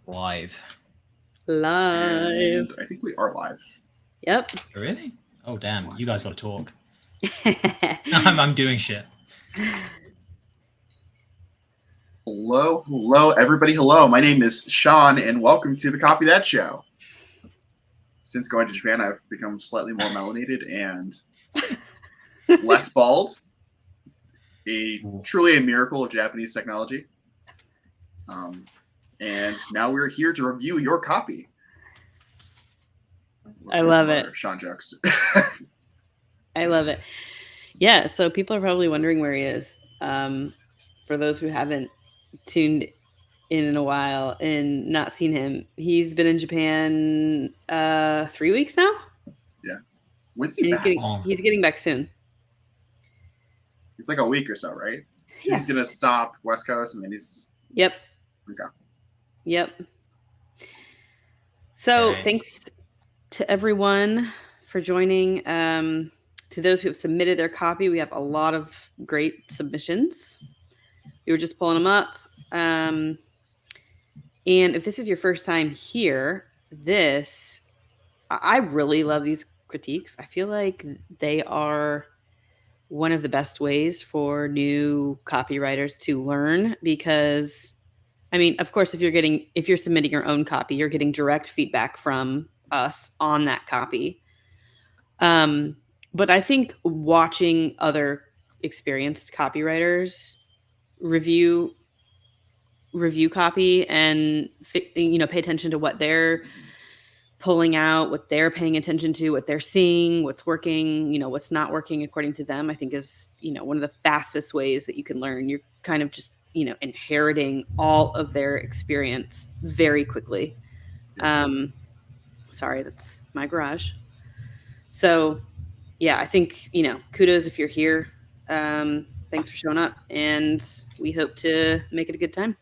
Live. And I think we are live. Yep. Really? Oh, damn. You guys got to talk. I'm doing shit. Hello, everybody. Hello. My name is Sean, and welcome to the Copy That Show. Since going to Japan, I've become slightly more melanated and less bald. Truly a miracle of Japanese technology. And now we're here to review your copy. I love it. Sean jokes. I love it. Yeah, so people are probably wondering where he is. For those who haven't tuned in a while and not seen him, he's been in Japan 3 weeks now. Yeah. When's he back? He's getting back soon. It's like a week or so, right? Yeah. He's going to stop West Coast and then he's... Yep. Okay. Yep. So thanks to everyone for joining. To those who have submitted their copy, we have a lot of great submissions. We were just pulling them up. And if this is your first time here, I really love these critiques. I feel like they are one of the best ways for new copywriters to learn because, I mean, of course, if you're submitting your own copy, you're getting direct feedback from us on that copy. But I think watching other experienced copywriters review copy and pay attention to what they're pulling out, what they're paying attention to, what they're seeing, what's working, what's not working according to them, I think is, one of the fastest ways that you can learn. You're kind of just, inheriting all of their experience very quickly. Sorry, that's my garage. So yeah, I think, kudos if you're here. Thanks for showing up, and we hope to make it a good time.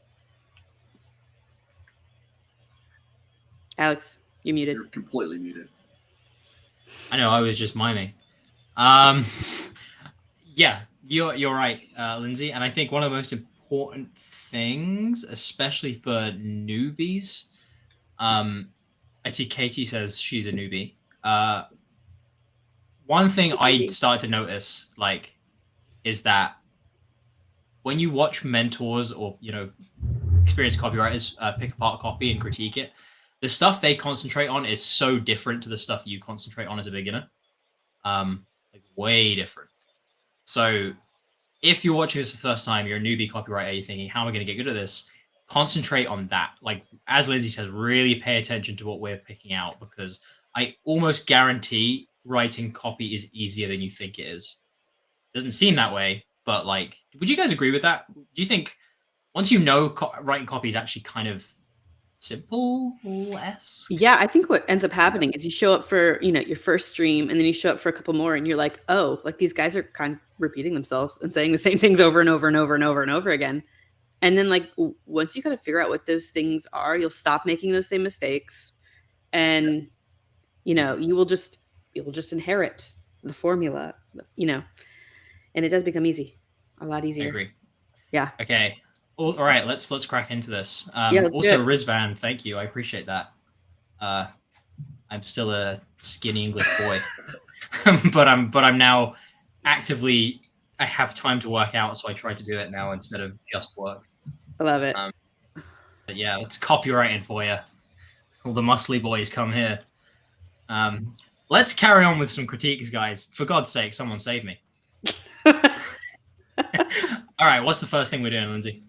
Alex, you're muted. You're completely muted. I know, I was just miming. Yeah, you're right, Lindsay. And I think one of the most important things, especially for newbies, I see Katie says she's a newbie. One thing I started to notice, is that when you watch mentors or, experienced copywriters pick apart copy and critique it, the stuff they concentrate on is so different to the stuff you concentrate on as a beginner. Way different. So if you're watching this for the first time, you're a newbie copywriter, you're thinking, how am I going to get good at this? Concentrate on that. As Lindsay says, really pay attention to what we're picking out, because I almost guarantee writing copy is easier than you think it is. Doesn't seem that way, but would you guys agree with that? Do you think once writing copy is actually kind of simple less? Yeah, I think what ends up happening is you show up for, your first stream, and then you show up for a couple more, and you're like, oh, these guys are kind of repeating themselves and saying the same things over and over and over and over and over again. And then once you kind of figure out what those things are, you'll stop making those same mistakes, and you will just inherit the formula, and it does become easy, a lot easier. I agree. Yeah. Okay. All right, let's crack into this. Also, Rizvan, thank you. I appreciate that. I'm still a skinny English boy, but I'm now actively. I have time to work out, so I try to do it now instead of just work. I love it. But yeah, it's copywriting for you. All the muscly boys come here. Let's carry on with some critiques, guys. For God's sake, someone save me. All right, what's the first thing we're doing, Lindsay?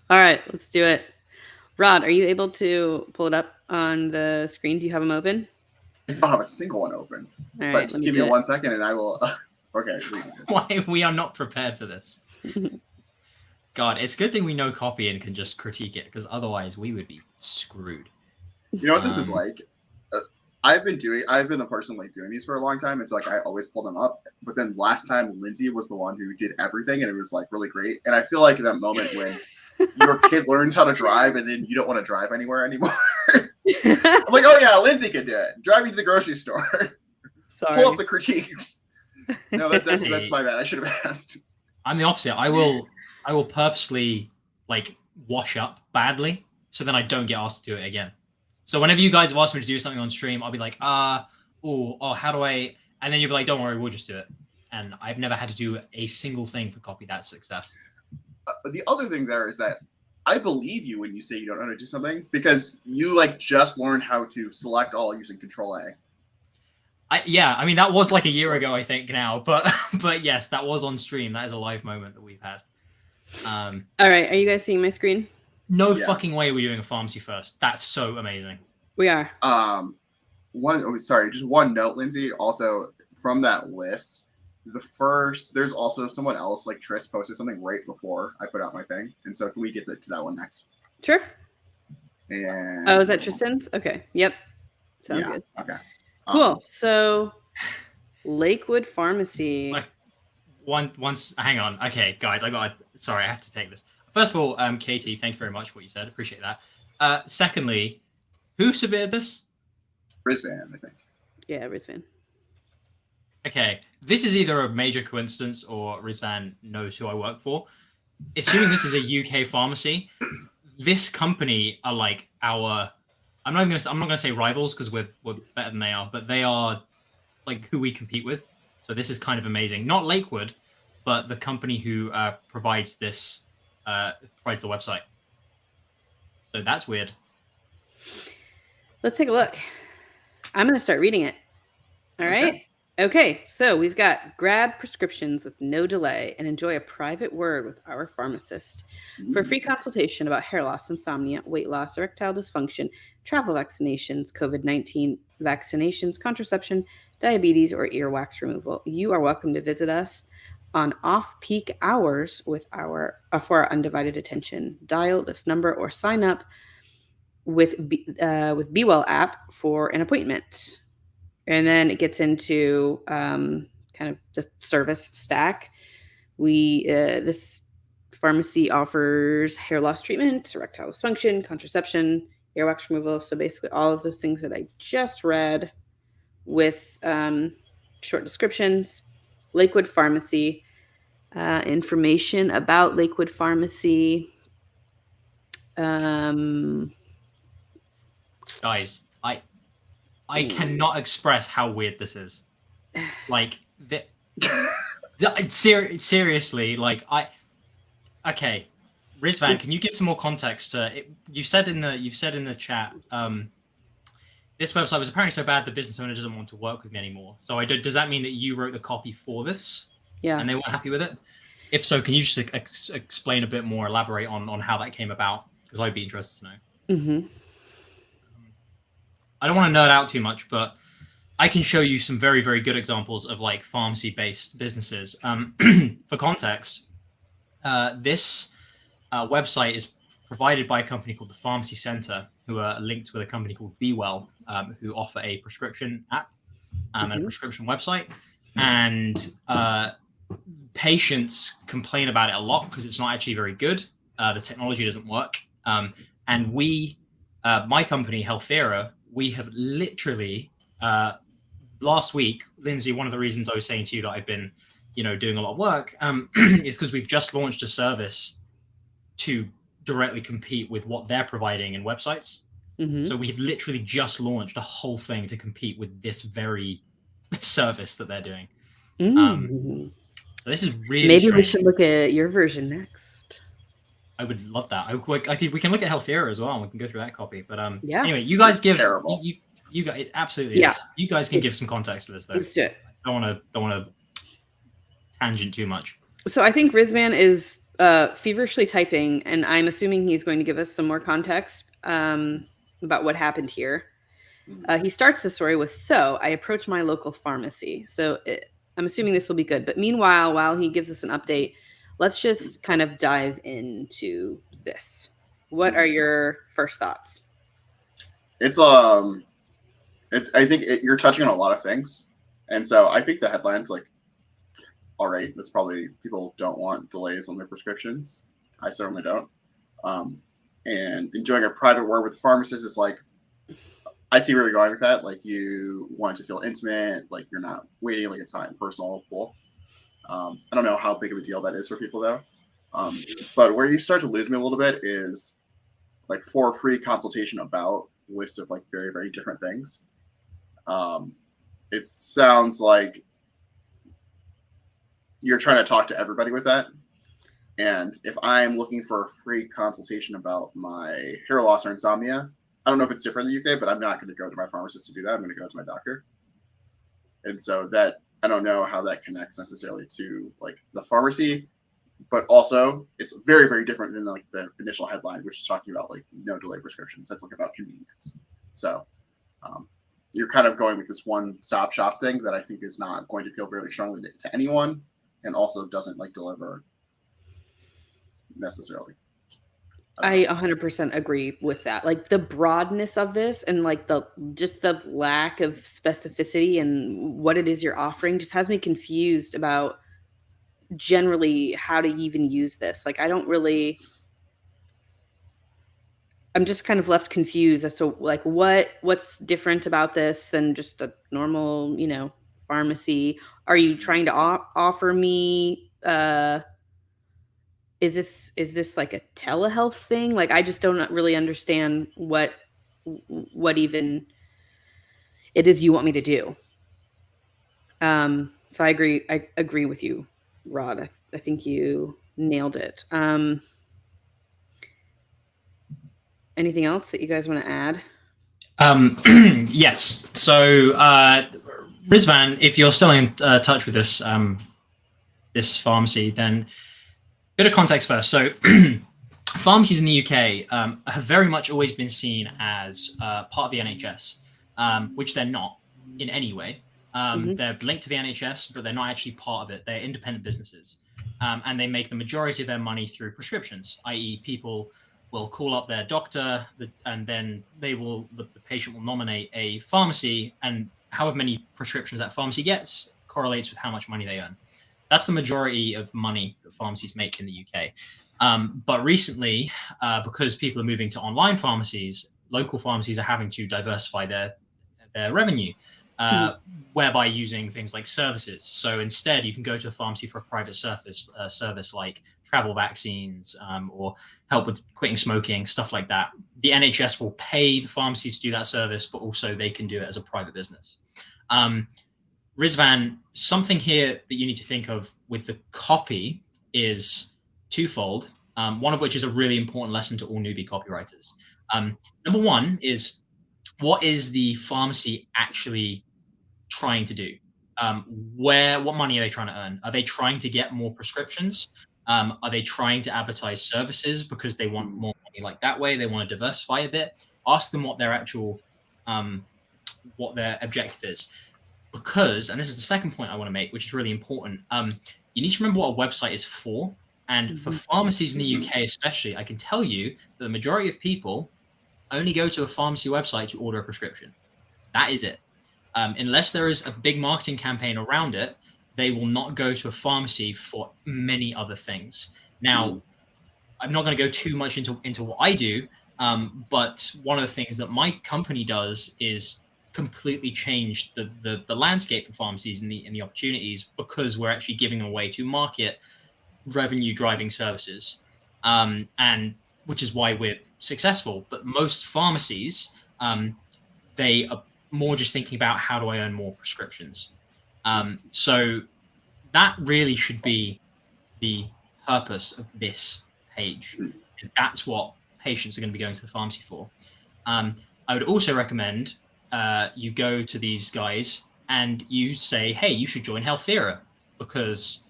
All right, let's do it. Rod, are you able to pull it up on the screen? Do you have them open? I don't have a single one open. All right, but just give me 1 second and I will... Okay. Why we are not prepared for this. God, it's a good thing we know copy and can just critique it, because otherwise we would be screwed. You know what this is like? I've been the person doing these for a long time. It's I always pull them up. But then last time Lindsay was the one who did everything, and it was really great. And I feel like that moment when your kid learns how to drive and then you don't want to drive anywhere anymore. I'm like, oh yeah, Lindsay can do it. Drive me to the grocery store. Sorry. Pull up the critiques. No, that's my bad. I should have asked. I'm the opposite. I will purposely wash up badly so then I don't get asked to do it again. So whenever you guys have asked me to do something on stream, I'll be like, how do I? And then you'll be like, don't worry, we'll just do it. And I've never had to do a single thing for copy that's success. The other thing there is that I believe you when you say you don't know how to do something, because you like just learned how to select all using Control A. I mean, that was like a year ago, I think now, but yes, that was on stream. That is a live moment that we've had. All right, are you guys seeing my screen? No fucking way we're doing a pharmacy first. That's so amazing. We are. Just one note, Lindsay. Also, from that list, there's also someone else, like Tris posted something right before I put out my thing. And so can we get to that one next? Sure. And is that Tristan's? Okay. Yep. Sounds good. Okay. Cool. So Lakewood Pharmacy. Hang on. Okay, guys, sorry, I have to take this. First of all, Katie, thank you very much for what you said. Appreciate that. Secondly, who submitted this? Rizvan, I think. Yeah, Rizvan. Okay, this is either a major coincidence or Rizvan knows who I work for. Assuming this is a UK pharmacy, this company are like I'm not gonna say rivals because we're better than they are, but they are like who we compete with. So this is kind of amazing. Not Lakewood, but the company who provides this provides the website. So that's weird. Let's take a look. I'm gonna start reading it. All right. Okay, so we've got grab prescriptions with no delay and enjoy a private word with our pharmacist. For a free consultation about hair loss, insomnia, weight loss, erectile dysfunction, travel vaccinations, COVID-19 vaccinations, contraception, diabetes, or earwax removal, you are welcome to visit us on off-peak hours with for our undivided attention. Dial this number or sign up with Be Well app for an appointment. And then it gets into kind of the service stack. This pharmacy offers hair loss treatment, erectile dysfunction, contraception, earwax removal. So basically all of those things that I just read with short descriptions. Lakewood Pharmacy, information about Lakewood Pharmacy. Guys, I cannot express how weird this is. Like, seriously, like okay, Rizvan, can you give some more context to it? You've said in the chat, this website was apparently so bad the business owner doesn't want to work with me anymore. So does that mean that you wrote the copy for this? Yeah. And they weren't happy with it? If so, can you just explain a bit more, elaborate on how that came about? Because I'd be interested to know. Mm-hmm. I don't want to nerd out too much, but I can show you some very, very good examples of like pharmacy-based businesses. For context, this website is provided by a company called the Pharmacy Center, who are linked with a company called Be Well, who offer a prescription app and a prescription website. And patients complain about it a lot because it's not actually very good. The technology doesn't work. And my company, Healthera, we have literally last week, Lindsay, one of the reasons I was saying to you that I've been, doing a lot of work is because we've just launched a service to directly compete with what they're providing in websites. Mm-hmm. So we've literally just launched a whole thing to compete with this very service that they're doing. So this is really maybe strange. we should look at your version next. I would love that. We can look at Healthera as well. And we can go through that copy. But yeah. Anyway, you guys give terrible. You guys, it absolutely is. You guys can give some context to this though. Let's do it. I don't want to tangent too much. So I think Rizvan is feverishly typing, and I'm assuming he's going to give us some more context about what happened here. He starts the story with, "So I approached my local pharmacy." So I'm assuming this will be good. But meanwhile, while he gives us an update, let's just kind of dive into this. What are your first thoughts? I think you're touching on a lot of things. And so I think the headline's like, all right, that's probably people don't want delays on their prescriptions. I certainly don't. And enjoying a private word with the pharmacist is like, I see where you're going with that. Like you want to feel intimate, like you're not waiting, like it's not impersonal. Cool. I don't know how big of a deal that is for people though. But where you start to lose me a little bit is like for free consultation about list of like very, very different things. It sounds like you're trying to talk to everybody with that. And if I'm looking for a free consultation about my hair loss or insomnia, I don't know if it's different in the UK, but I'm not going to go to my pharmacist to do that. I'm going to go to my doctor. And so that, I don't know how that connects necessarily to like the pharmacy, but also it's very, very different than like the initial headline, which is talking about like no delay prescriptions. That's like about convenience. So you're kind of going with this one-stop shop thing that I think is not going to appeal very strongly to anyone, and also doesn't like deliver necessarily. I 100% agree with that. Like the broadness of this and like the lack of specificity and what it is you're offering just has me confused about generally how to even use this. Like I'm just kind of left confused as to like what's different about this than just a normal, pharmacy. Are you trying to offer me is this like a telehealth thing? Like I just don't really understand what even it is you want me to do. So I agree with you, Rod. I think you nailed it. Anything else that you guys want to add? Yes. So Rizvan, if you're still in touch with this this pharmacy, then bit of context first. So pharmacies in the UK have very much always been seen as part of the NHS, which they're not in any way. They're linked to the NHS, but they're not actually part of it. They're independent businesses, and they make the majority of their money through prescriptions, i.e. people will call up their doctor and then the patient will nominate a pharmacy, and however many prescriptions that pharmacy gets correlates with how much money they earn. That's the majority of money that pharmacies make in the UK. But recently, because people are moving to online pharmacies, local pharmacies are having to diversify their revenue, whereby using things like services. So instead, you can go to a pharmacy for a private service like travel vaccines or help with quitting smoking, stuff like that. The NHS will pay the pharmacy to do that service, but also they can do it as a private business. Rizvan, something here that you need to think of with the copy is twofold, one of which is a really important lesson to all newbie copywriters. Number one is, what is the pharmacy actually trying to do? What money are they trying to earn? Are they trying to get more prescriptions? Are they trying to advertise services because they want more money like that way? They want to diversify a bit. Ask them what their actual, what their objective is. Because, and this is the second point I want to make, which is really important, you need to remember what a website is for. And for pharmacies in the UK especially, I can tell you that the majority of people only go to a pharmacy website to order a prescription. That is it. Unless there is a big marketing campaign around it, they will not go to a pharmacy for many other things. Now, I'm not going to go too much into what I do, but one of the things that my company does is completely change the landscape of pharmacies and the opportunities, because we're actually giving them away to market revenue driving services, and which is why we're successful. But most pharmacies, they are more just thinking about how do I earn more prescriptions. So that really should be the purpose of this page. That's what patients are going to be going to the pharmacy for. I would also recommend you go to these guys and you say, hey, you should join Healthera, because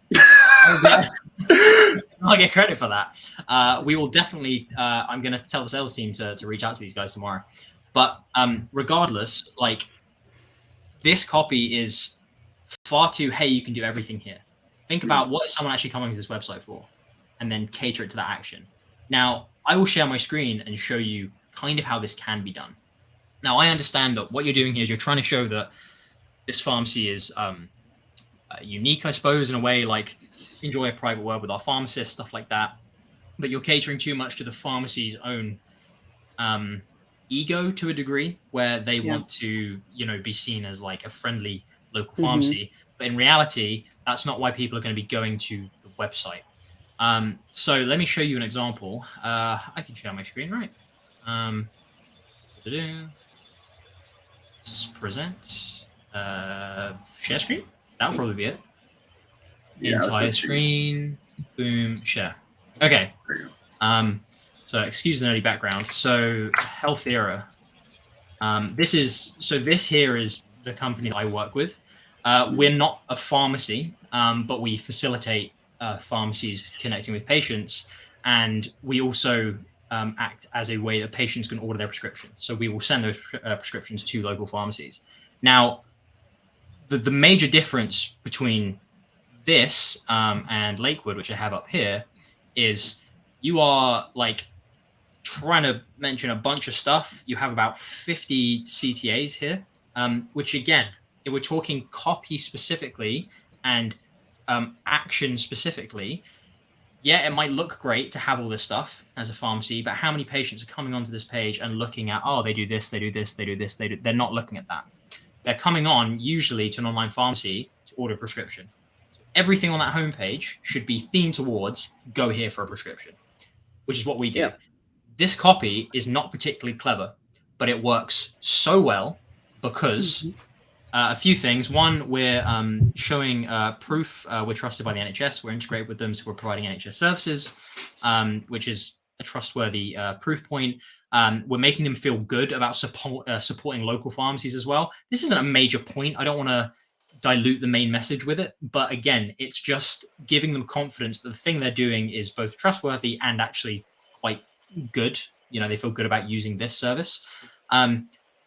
I'll get credit for that. We will definitely, I'm going to tell the sales team to reach out to these guys tomorrow. But regardless, like, this copy is far too, hey, you can do everything here. Think about what is someone actually coming to this website for, and then cater it to that action. Now, I will share my screen and show you kind of how this can be done. Now, I understand that what you're doing here is you're trying to show that this pharmacy is unique, I suppose, in a way, like enjoy a private word with our pharmacist, stuff like that. But you're catering too much to the pharmacy's own ego to a degree, where they want to, be seen as like a friendly local pharmacy. But in reality, that's not why people are going to be going to the website. So let me show you an example. I can share my screen, right? Present. Share screen. That'll probably be it. Yeah, Entire screen. Boom. Share. Okay. There you go. So excuse the nerdy background. So Health Era. This here is the company that I work with. We're not a pharmacy, but we facilitate pharmacies connecting with patients, and we also act as a way that patients can order their prescriptions. So we will send those prescriptions to local pharmacies. Now, the major difference between this and Lakewood, which I have up here, is you are like trying to mention a bunch of stuff. You have about 50 CTAs here, which again, if we're talking copy specifically and action specifically, yeah, it might look great to have all this stuff as a pharmacy, but how many patients are coming onto this page and looking at, oh, they do this, they do this, they do this, they're not looking at that. They're coming on usually to an online pharmacy to order a prescription. So everything on that homepage should be themed towards go here for a prescription, which is what we do. Yeah. This copy is not particularly clever, but it works so well because a few things. One, we're showing proof. We're trusted by the NHS. We're integrated with them, so we're providing NHS services, which is a trustworthy proof point. We're making them feel good about supporting local pharmacies as well. This isn't a major point. I don't want to dilute the main message with it, but again, it's just giving them confidence that the thing they're doing is both trustworthy and actually quite good. You know, they feel good about using this service.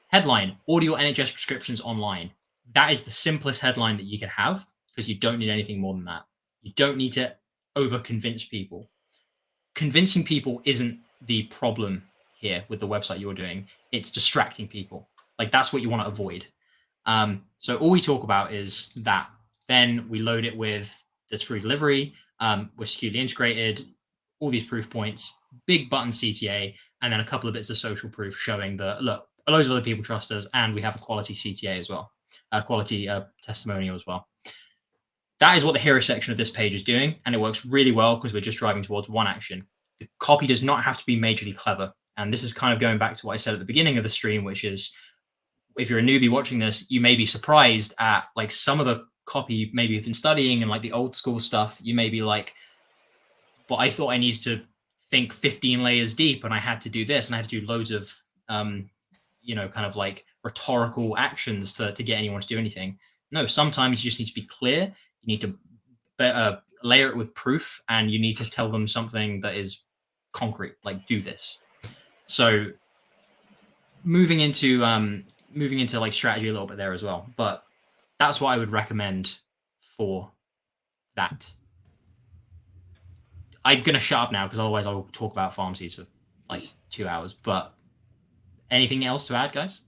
Headline: order your NHS prescriptions online. That is the simplest headline that you can have because you don't need anything more than that. You don't need to over convince people. Convincing people isn't the problem here with the website you're doing. It's distracting people. Like, that's what you want to avoid. So all we talk about is that. Then we load it with this free delivery. We're securely integrated, all these proof points, big button CTA, and then a couple of bits of social proof showing that, look, loads of other people trust us, and we have a quality CTA as well, a quality testimonial as well. That is what the hero section of this page is doing, and it works really well because we're just driving towards one action. The copy does not have to be majorly clever, and this is kind of going back to what I said at the beginning of the stream, which is, if you're a newbie watching this, you may be surprised at like some of the copy maybe you've been studying and like the old school stuff. You may be like, but I thought I needed to think 15 layers deep and I had to do this and I had to do loads of, kind of like rhetorical actions to get anyone to do anything. No, sometimes you just need to be clear. You need to layer it with proof, and you need to tell them something that is concrete, like do this. So moving into like strategy a little bit there as well, but that's what I would recommend for that. I'm gonna shut up now because otherwise I will talk about pharmacies for like 2 hours. But anything else to add, guys?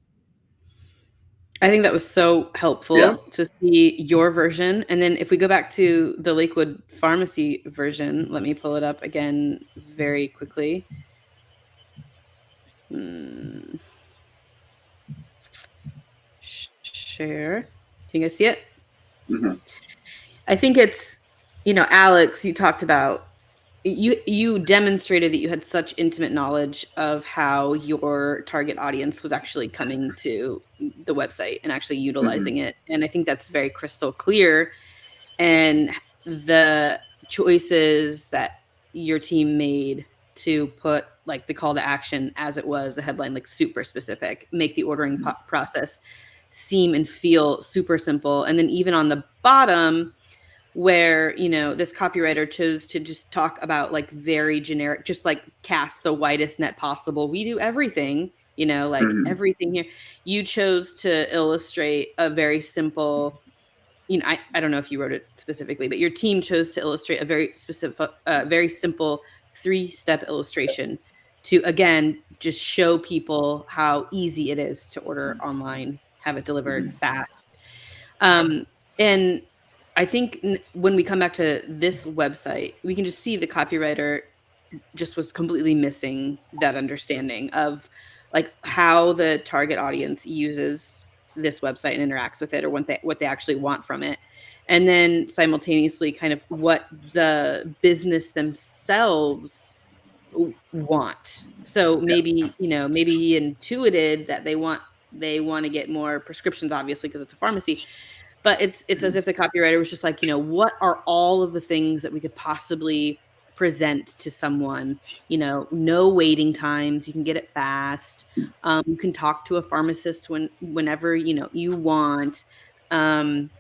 I think that was so helpful to see your version. And then if we go back to the Lakewood Pharmacy version, let me pull it up again very quickly. Share. Can you guys see it? Mm-hmm. I think it's, Alex, you talked about, you demonstrated that you had such intimate knowledge of how your target audience was actually coming to the website and actually utilizing it. And I think that's very crystal clear. And the choices that your team made to put like the call to action as it was, the headline, like super specific, make the ordering process seem and feel super simple. And then even on the bottom, where this copywriter chose to just talk about like very generic, just like cast the widest net possible. We do everything, everything here. You chose to illustrate a very simple, I don't know if you wrote it specifically, but your team chose to illustrate a very specific, very simple 3-step illustration to, again, just show people how easy it is to order online, have it delivered fast. And I think when we come back to this website, we can just see the copywriter just was completely missing that understanding of like how the target audience uses this website and interacts with it, or what they actually want from it. And then simultaneously kind of what the business themselves want. So maybe, maybe he intuited that they want to get more prescriptions, obviously, because it's a pharmacy. But it's as if the copywriter was just like, what are all of the things that we could possibly present to someone? No waiting times. You can get it fast. You can talk to a pharmacist whenever you want. And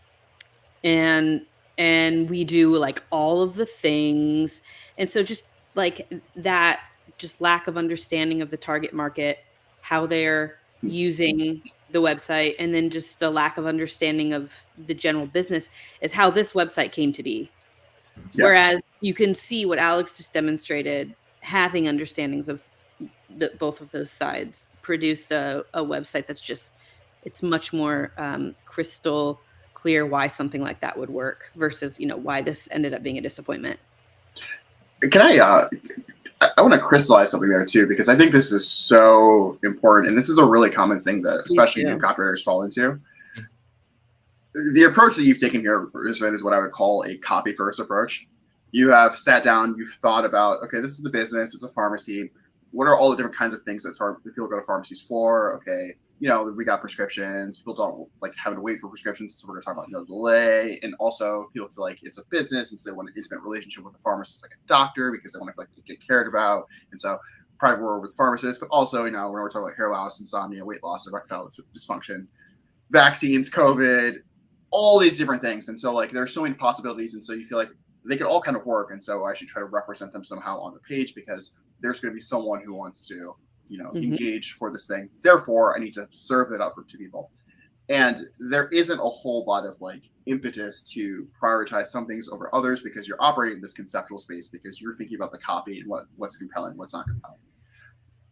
we do like all of the things. And so just like that, just lack of understanding of the target market, how they're using the website, and then just the lack of understanding of the general business is how this website came to be. Yeah. Whereas you can see what Alex just demonstrated, having understandings of both of those sides produced a website that's just, it's much more crystal clear why something like that would work versus, why this ended up being a disappointment. Can I want to crystallize something there too, because I think this is so important. And this is a really common thing that especially new copywriters fall into. The approach that you've taken here is what I would call a copy first approach. You have sat down, you've thought about, okay, this is the business, it's a pharmacy. What are all the different kinds of things that people go to pharmacies for? Okay, we got prescriptions. People don't like having to wait for prescriptions, so we're going to talk about no delay. And also, people feel like it's a business, and so they want an intimate relationship with a pharmacist, like a doctor, because they want to feel like they get cared about. And so, private world with pharmacists, but also, when we're talking about hair loss, insomnia, weight loss, erectile dysfunction, vaccines, COVID, all these different things. And so, like, there's so many possibilities, and so you feel like they could all kind of work. And so, I should try to represent them somehow on the page because there's going to be someone who wants to engage for this thing. Therefore, I need to serve that up to people. And there isn't a whole lot of like impetus to prioritize some things over others because you're operating in this conceptual space because you're thinking about the copy and what's compelling, what's not compelling.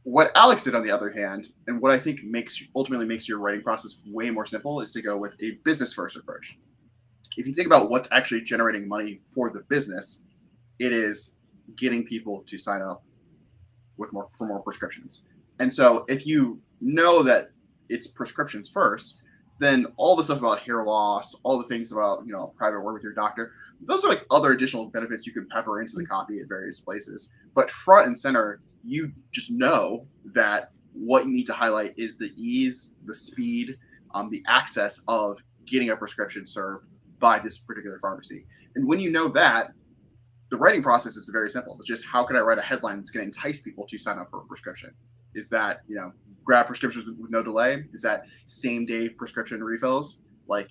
What Alex did, on the other hand, and what I think ultimately makes your writing process way more simple, is to go with a business first approach. If you think about what's actually generating money for the business, it is getting people to sign up for more prescriptions. And so if you know that it's prescriptions first, then all the stuff about hair loss, all the things about, private work with your doctor, those are like other additional benefits you can pepper into the copy at various places. But front and center, you just know that what you need to highlight is the ease, the speed, the access of getting a prescription served by this particular pharmacy. And when you know that, the writing process is very simple. It's just, how can I write a headline that's going to entice people to sign up for a prescription? Is that, grab prescriptions with no delay? Is that same day prescription refills? Like,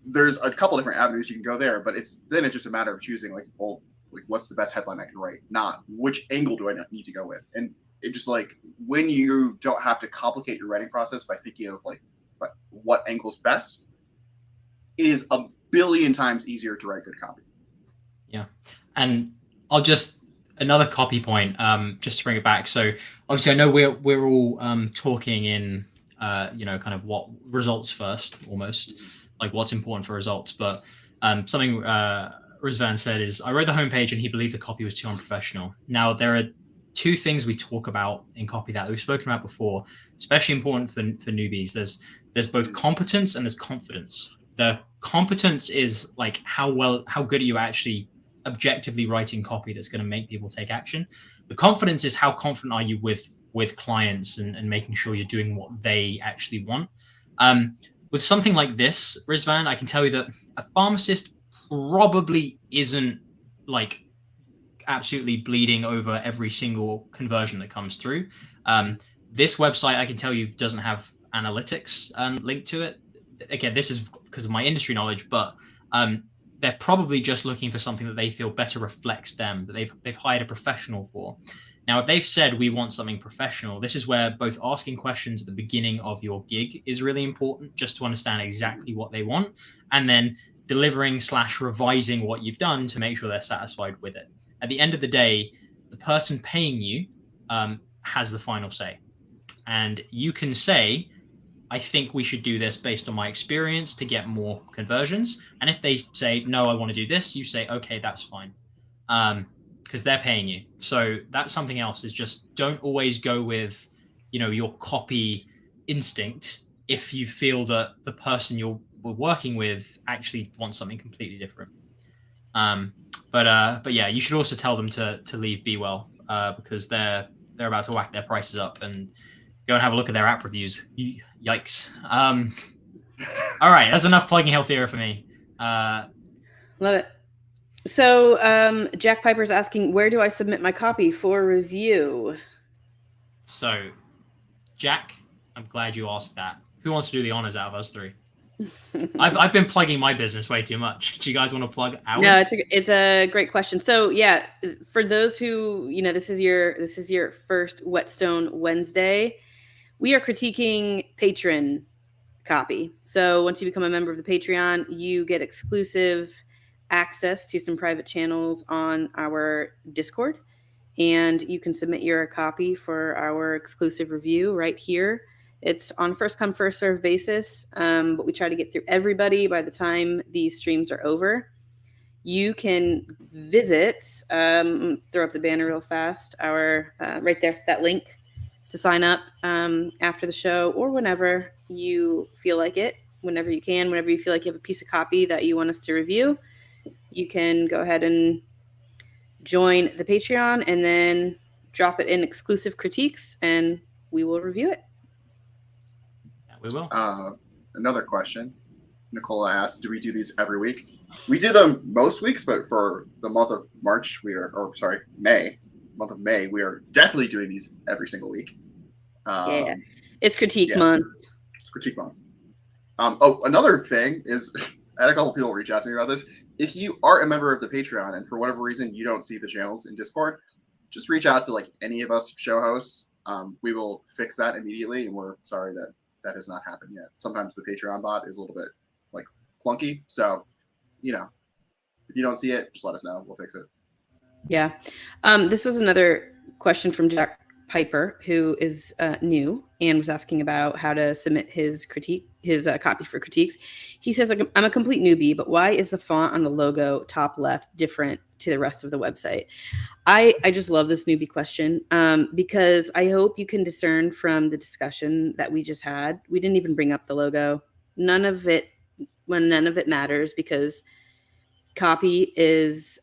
there's a couple different avenues you can go there, but it's just a matter of choosing what's the best headline I can write, not which angle do I need to go with. And it just when you don't have to complicate your writing process by thinking of what angle's best, it is a billion times easier to write good copy. Yeah. And I'll just, another copy point, just to bring it back. So obviously I know we're all talking in, kind of what results first, almost like what's important for results. But something Rizvan said is, I wrote the homepage and he believed the copy was too unprofessional. Now, there are two things we talk about in copy that we've spoken about before, especially important for newbies. There's both competence and there's confidence. The competence is like how good are you actually objectively writing copy that's going to make people take action. The confidence is how confident are you with clients and making sure you're doing what they actually want. With something like this, Rizvan, I can tell you that a pharmacist probably isn't absolutely bleeding over every single conversion that comes through. This website, I can tell you, doesn't have analytics linked to it. Again, this is because of my industry knowledge, but they're probably just looking for something that they feel better reflects them, that they've hired a professional for. Now, if they've said we want something professional, this is where both asking questions at the beginning of your gig is really important, just to understand exactly what they want, and then delivering/revising what you've done to make sure they're satisfied with it. At the end of the day, the person paying you has the final say. And you can say, I think we should do this based on my experience to get more conversions. And if they say, no, I want to do this, you say, okay, that's fine. Because they're paying you. So that's something else, is just don't always go with, your copy instinct if you feel that the person you're working with actually wants something completely different. But yeah, you should also tell them to leave Be Well because they're about to whack their prices up, and go and have a look at their app reviews. Yikes. All right, that's enough plugging Healthier for me. Love it. So Jack Piper's asking, where do I submit my copy for review? So, Jack, I'm glad you asked that. Who wants to do the honors out of us three? I've been plugging my business way too much. Do you guys want to plug ours? No, it's a great question. So yeah, for those who, this is your first Whetstone Wednesday, we are critiquing patron copy. So once you become a member of the Patreon, you get exclusive access to some private channels on our Discord, and you can submit your copy for our exclusive review right here. It's on first come, first serve basis, but we try to get through everybody by the time these streams are over. You can visit, throw up the banner real fast, our right there, that link to sign up after the show, or whenever you feel like it, whenever you can, whenever you feel like you have a piece of copy that you want us to review, you can go ahead and join the Patreon and then drop it in exclusive critiques, and we will review it. We will. Another question. Nicola asked, do we do these every week? We do them most weeks, but for the month of May, we are definitely doing these every single week. Yeah. It's critique month. It's critique month. Another thing is, I had a couple people reach out to me about this. If you are a member of the Patreon and for whatever reason you don't see the channels in Discord, just reach out to like any of us show hosts. We will fix that immediately, and we're sorry that has not happened yet. Sometimes the Patreon bot is a little bit like clunky, so if you don't see it, just let us know. We'll fix it. Yeah. This was another question from Jack Piper, who is new and was asking about how to submit his copy for critiques. He says, I'm a complete newbie, but why is the font on the logo top left different to the rest of the website? I just love this newbie question because I hope you can discern from the discussion that we just had. We didn't even bring up the logo. None of it matters, because copy is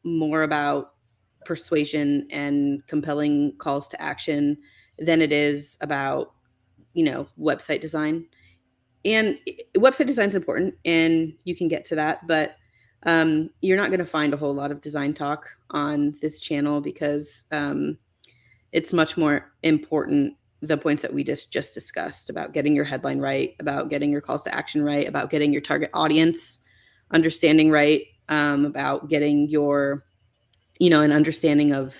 more about persuasion and compelling calls to action than it is about, website design. And website design is important, and you can get to that, but you're not going to find a whole lot of design talk on this channel, because it's much more important, the points that we just discussed, about getting your headline right, about getting your calls to action right, about getting your target audience understanding right, about getting your, an understanding of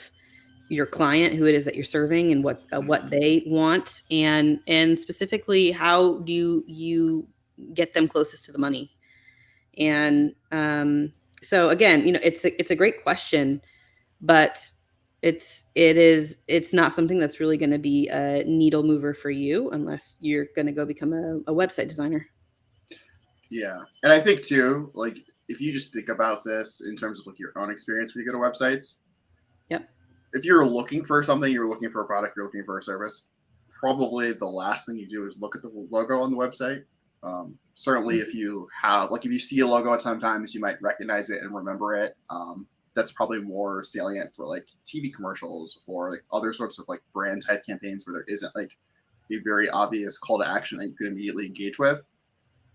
your client, who it is that you're serving, and what they want, and specifically, how do you get them closest to the money? And so again, it's a great question, but it's not something that's really going to be a needle mover for you unless you're going to go become a website designer. Yeah. And I think too, like, if you just think about this in terms of like your own experience when you go to websites. Yep. If you're looking for something, you're looking for a product, you're looking for a service, probably the last thing you do is look at the logo on the website. Certainly if you see a logo, sometimes you might recognize it and remember it. That's probably more salient for like TV commercials or like other sorts of like brand type campaigns where there isn't like a very obvious call to action that you could immediately engage with.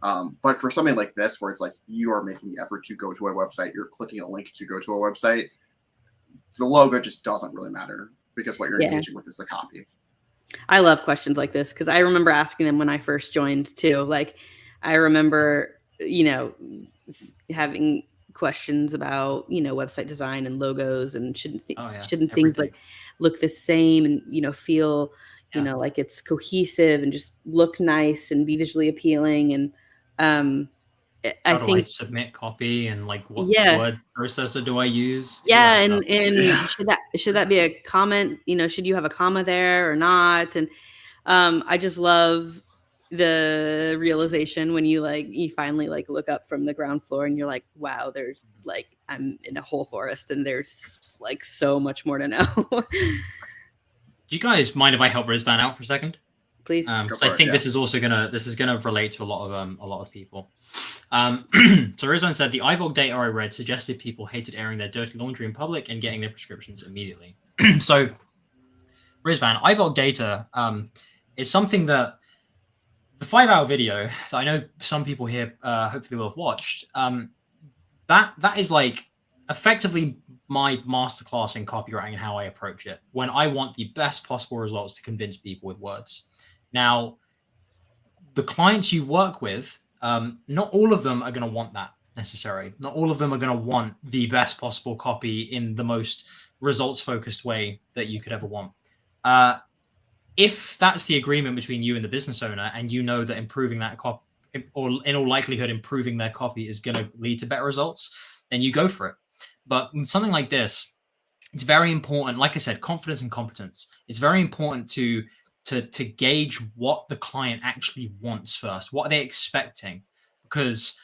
But for something like this, where it's like you are making the effort to go to a website, you're clicking a link to go to a website, the logo just doesn't really matter, because what you're engaging with is the copy. I love questions like this, because I remember asking them when I first joined too. Like, I remember, having questions about, website design and logos, and shouldn't things like look the same and, feel, like it's cohesive and just look nice and be visually appealing. And How do I submit copy, and like what word processor do I use? Yeah, and should that be a comment? Should you have a comma there or not? And I just love the realization when you finally like look up from the ground floor and you're like, wow, there's like, I'm in a whole forest and there's like so much more to know. Do you guys mind if I help Rizvan out for a second? Please. Because I think this is gonna relate to a lot of people. So Rizvan said the iVolg data I read suggested people hated airing their dirty laundry in public and getting their prescriptions immediately. So, Rizvan, IVOC data is something that the 5-hour video that I know some people here hopefully will have watched. That is like effectively my masterclass in copywriting and how I approach it when I want the best possible results to convince people with words. Now, the clients you work with, not all of them are going to want that necessarily. Not all of them are going to want the best possible copy in the most results focused way that you could ever want. If that's the agreement between you and the business owner, and you know that improving that copy, or in all likelihood, improving their copy is going to lead to better results, then you go for it. But with something like this, it's very important. Like I said, confidence and competence. It's very important to gauge what the client actually wants first. What are they expecting? Because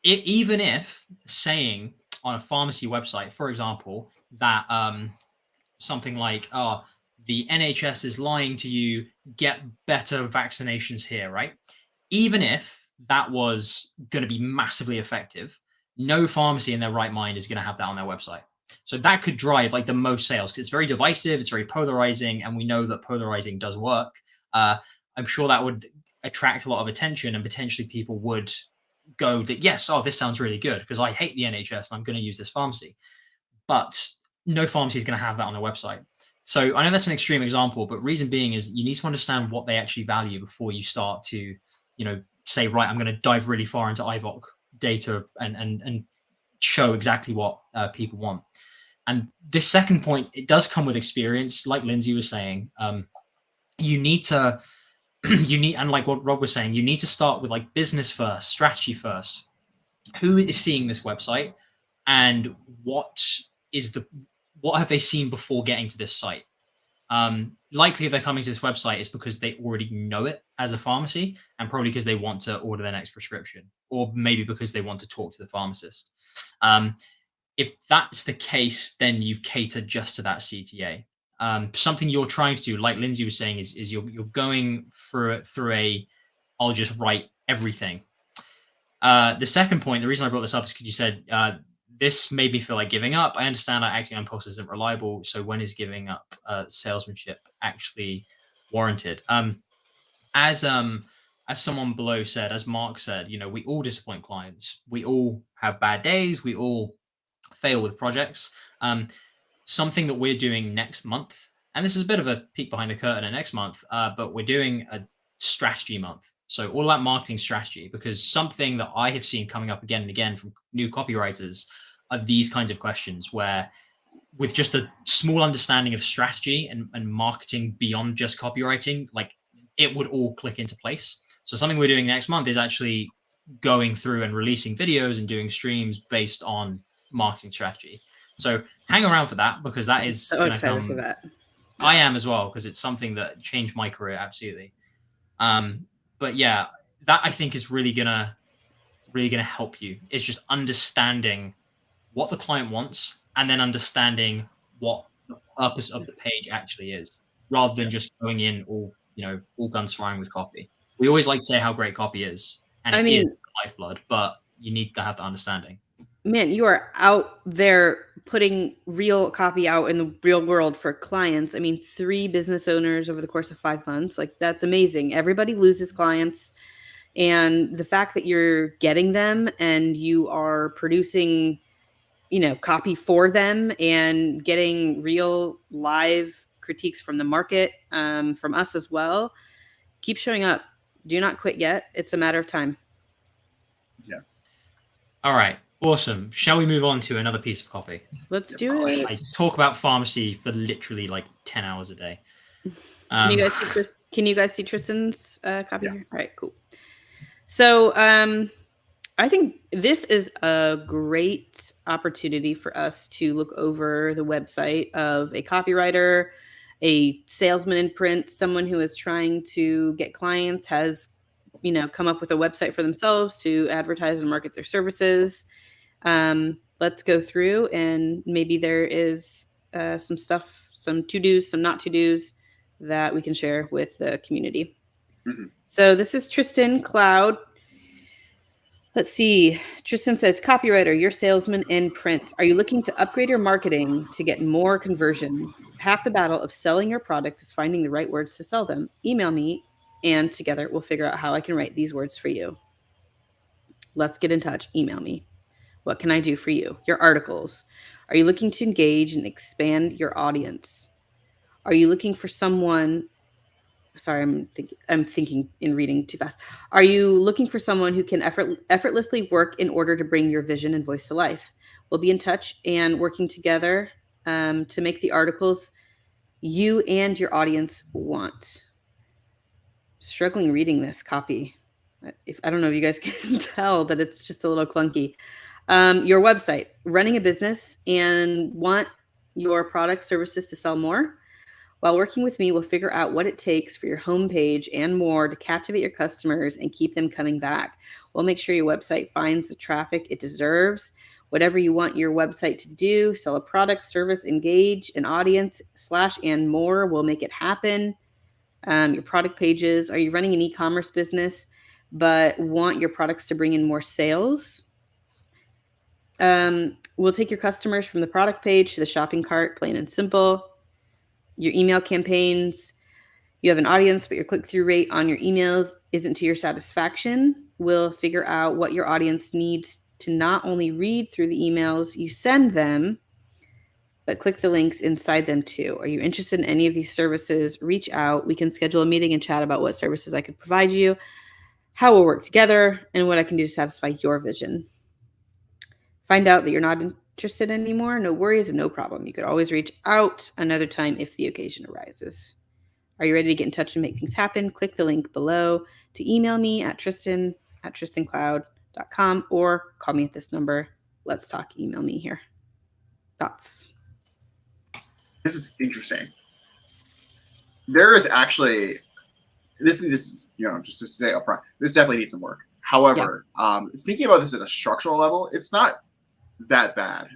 even if saying on a pharmacy website, for example, that something like, "Oh, the NHS is lying to you, get better vaccinations here," right? Even if that was going to be massively effective, no pharmacy in their right mind is going to have that on their website. So that could drive like the most sales because it's very divisive, it's very polarizing, and we know that polarizing does work. I'm sure that would attract a lot of attention, and potentially people would go that, yes, oh, this sounds really good because I hate the NHS and I'm going to use this pharmacy. But no pharmacy is going to have that on their website. So I know that's an extreme example, but reason being is you need to understand what they actually value before you start to, say, right, I'm going to dive really far into IVOC data and show exactly what people want. And this second point, it does come with experience. Like Lindsay was saying, you need to, and like what Rob was saying, you need to start with like business first, strategy first. Who is seeing this website, and what have they seen before getting to this site? Likely if they're coming to this website, it's because they already know it as a pharmacy, and probably because they want to order their next prescription, or maybe because they want to talk to the pharmacist. If that's the case, then you cater just to that CTA. Something you're trying to do, like Lindsay was saying, is you're going through a, I'll just write everything. The second point, the reason I brought this up is because you said this made me feel like giving up. I understand that acting on impulse isn't reliable. So when is giving up salesmanship actually warranted? As someone below said, as Mark said, we all disappoint clients. We all have bad days. We all fail with projects. Something that we're doing next month, and this is a bit of a peek behind the curtain at next month, but we're doing a strategy month. So all about marketing strategy, because something that I have seen coming up again and again from new copywriters are these kinds of questions where, with just a small understanding of strategy and marketing beyond just copywriting, like it would all click into place. So something we're doing next month is actually going through and releasing videos and doing streams based on marketing strategy. So hang around for that, because that is so excited for that. I am as well, because it's something that changed my career absolutely. But yeah, that I think is really gonna help you. It's just understanding what the client wants, and then understanding what the purpose of the page actually is, rather than just going in all guns firing with copy. We always like to say how great copy is, and it is lifeblood, but you need to have the understanding. Man, you are out there putting real copy out in the real world for clients. I mean, 3 business owners over the course of 5 months, like that's amazing. Everybody loses clients. And the fact that you're getting them and you are producing, copy for them and getting real live critiques from the market, from us as well. Keep showing up. Do not quit yet. It's a matter of time. Yeah. All right. Awesome. Shall we move on to another piece of copy? Let's do it. I talk about pharmacy for literally like 10 hours a day. Can you guys see Tristan's copy here? All right, cool. So I think this is a great opportunity for us to look over the website of a copywriter, a salesman in print, someone who is trying to get clients, has come up with a website for themselves to advertise and market their services. Let's go through, and maybe there is some stuff, some to-dos, some not to-dos that we can share with the community. Mm-hmm. So this is Tristan Cloud. Let's see. Tristan says, copywriter, you're salesman in print. Are you looking to upgrade your marketing to get more conversions? Half the battle of selling your product is finding the right words to sell them. Email me, and together we'll figure out how I can write these words for you. Let's get in touch. Email me. What can I do for you? Your articles. Are you looking to engage and expand your audience? Are you looking for someone? Sorry, I'm thinking in reading too fast. Are you looking for someone who can effortlessly work in order to bring your vision and voice to life? We'll be in touch and working together to make the articles you and your audience want. Struggling reading this copy. I don't know if you guys can tell, but it's just a little clunky. Your website, running a business and want your product services to sell more? While working with me, we'll figure out what it takes for your homepage and more to captivate your customers and keep them coming back. We'll make sure your website finds the traffic it deserves. Whatever you want your website to do, sell a product, service, engage an audience, / and more, we'll make it happen. Your product pages. Are you running an e-commerce business but want your products to bring in more sales? We'll take your customers from the product page to the shopping cart, plain and simple. Your email campaigns, you have an audience, but your click-through rate on your emails isn't to your satisfaction. We'll figure out what your audience needs to not only read through the emails you send them, but click the links inside them too. Are you interested in any of these services? Reach out. We can schedule a meeting and chat about what services I could provide you, how we'll work together, and what I can do to satisfy your vision. Find out that you're not interested anymore? No worries and no problem. You could always reach out another time if the occasion arises. Are you ready to get in touch and make things happen? Click the link below to email me at tristan@tristancloud.com or call me at this number. Let's talk. Email me here. Thoughts? This is interesting. There is actually this just to say up front, this definitely needs some work. However, thinking about this at a structural level, it's not that bad.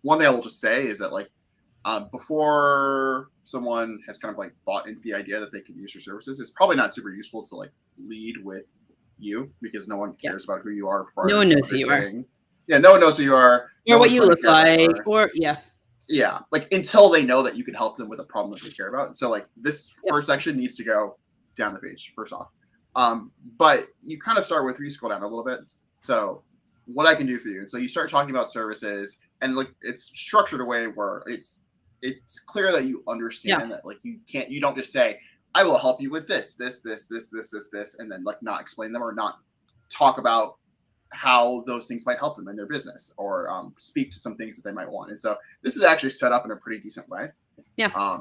One thing I will just say is that before someone has kind of bought into the idea that they can use your services, it's probably not super useful to lead with you, because no one cares about who you are. No one knows who you are. Yeah, no one knows who you are. Or what you look like, or until they know that you can help them with a problem that they care about. And so this first section needs to go down the page first off. But you kind of start with, you scroll down a little bit. So what I can do for you. And so you start talking about services, and it's structured a way where it's clear that you understand that you don't just say, I will help you with this, and then not explain them or not talk about how those things might help them in their business, or speak to some things that they might want. And so this is actually set up in a pretty decent way. Yeah.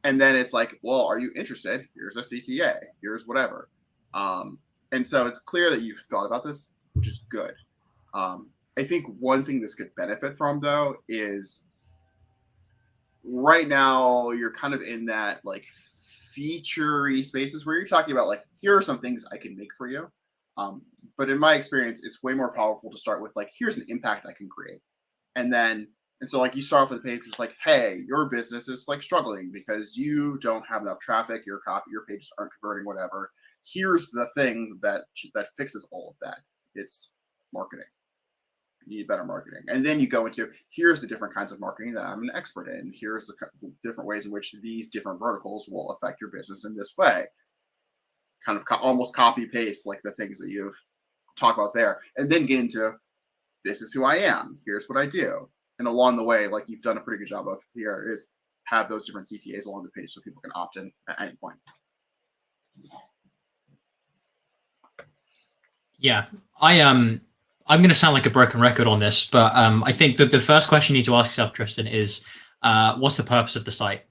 And then it's well, are you interested? Here's a CTA. Here's whatever. And so it's clear that you've thought about this, which is good. I think one thing this could benefit from, though, is right now you're kind of in that feature-y spaces where you're talking about here are some things I can make for you. But in my experience, it's way more powerful to start with here's an impact I can create. And so you start off with a page which is hey, your business is struggling because you don't have enough traffic, your pages aren't converting, whatever. Here's the thing that fixes all of that. It's marketing. You need better marketing. And then you go into, here's the different kinds of marketing that I'm an expert in. Here's the different ways in which these different verticals will affect your business in this way. Kind of almost copy paste the things that you've talked about there. And then get into, this is who I am. Here's what I do. And along the way, you've done a pretty good job of here, is have those different CTAs along the page so people can opt in at any point. Yeah, I'm going to sound like a broken record on this, but I think that the first question you need to ask yourself, Tristan, is what's the purpose of the site?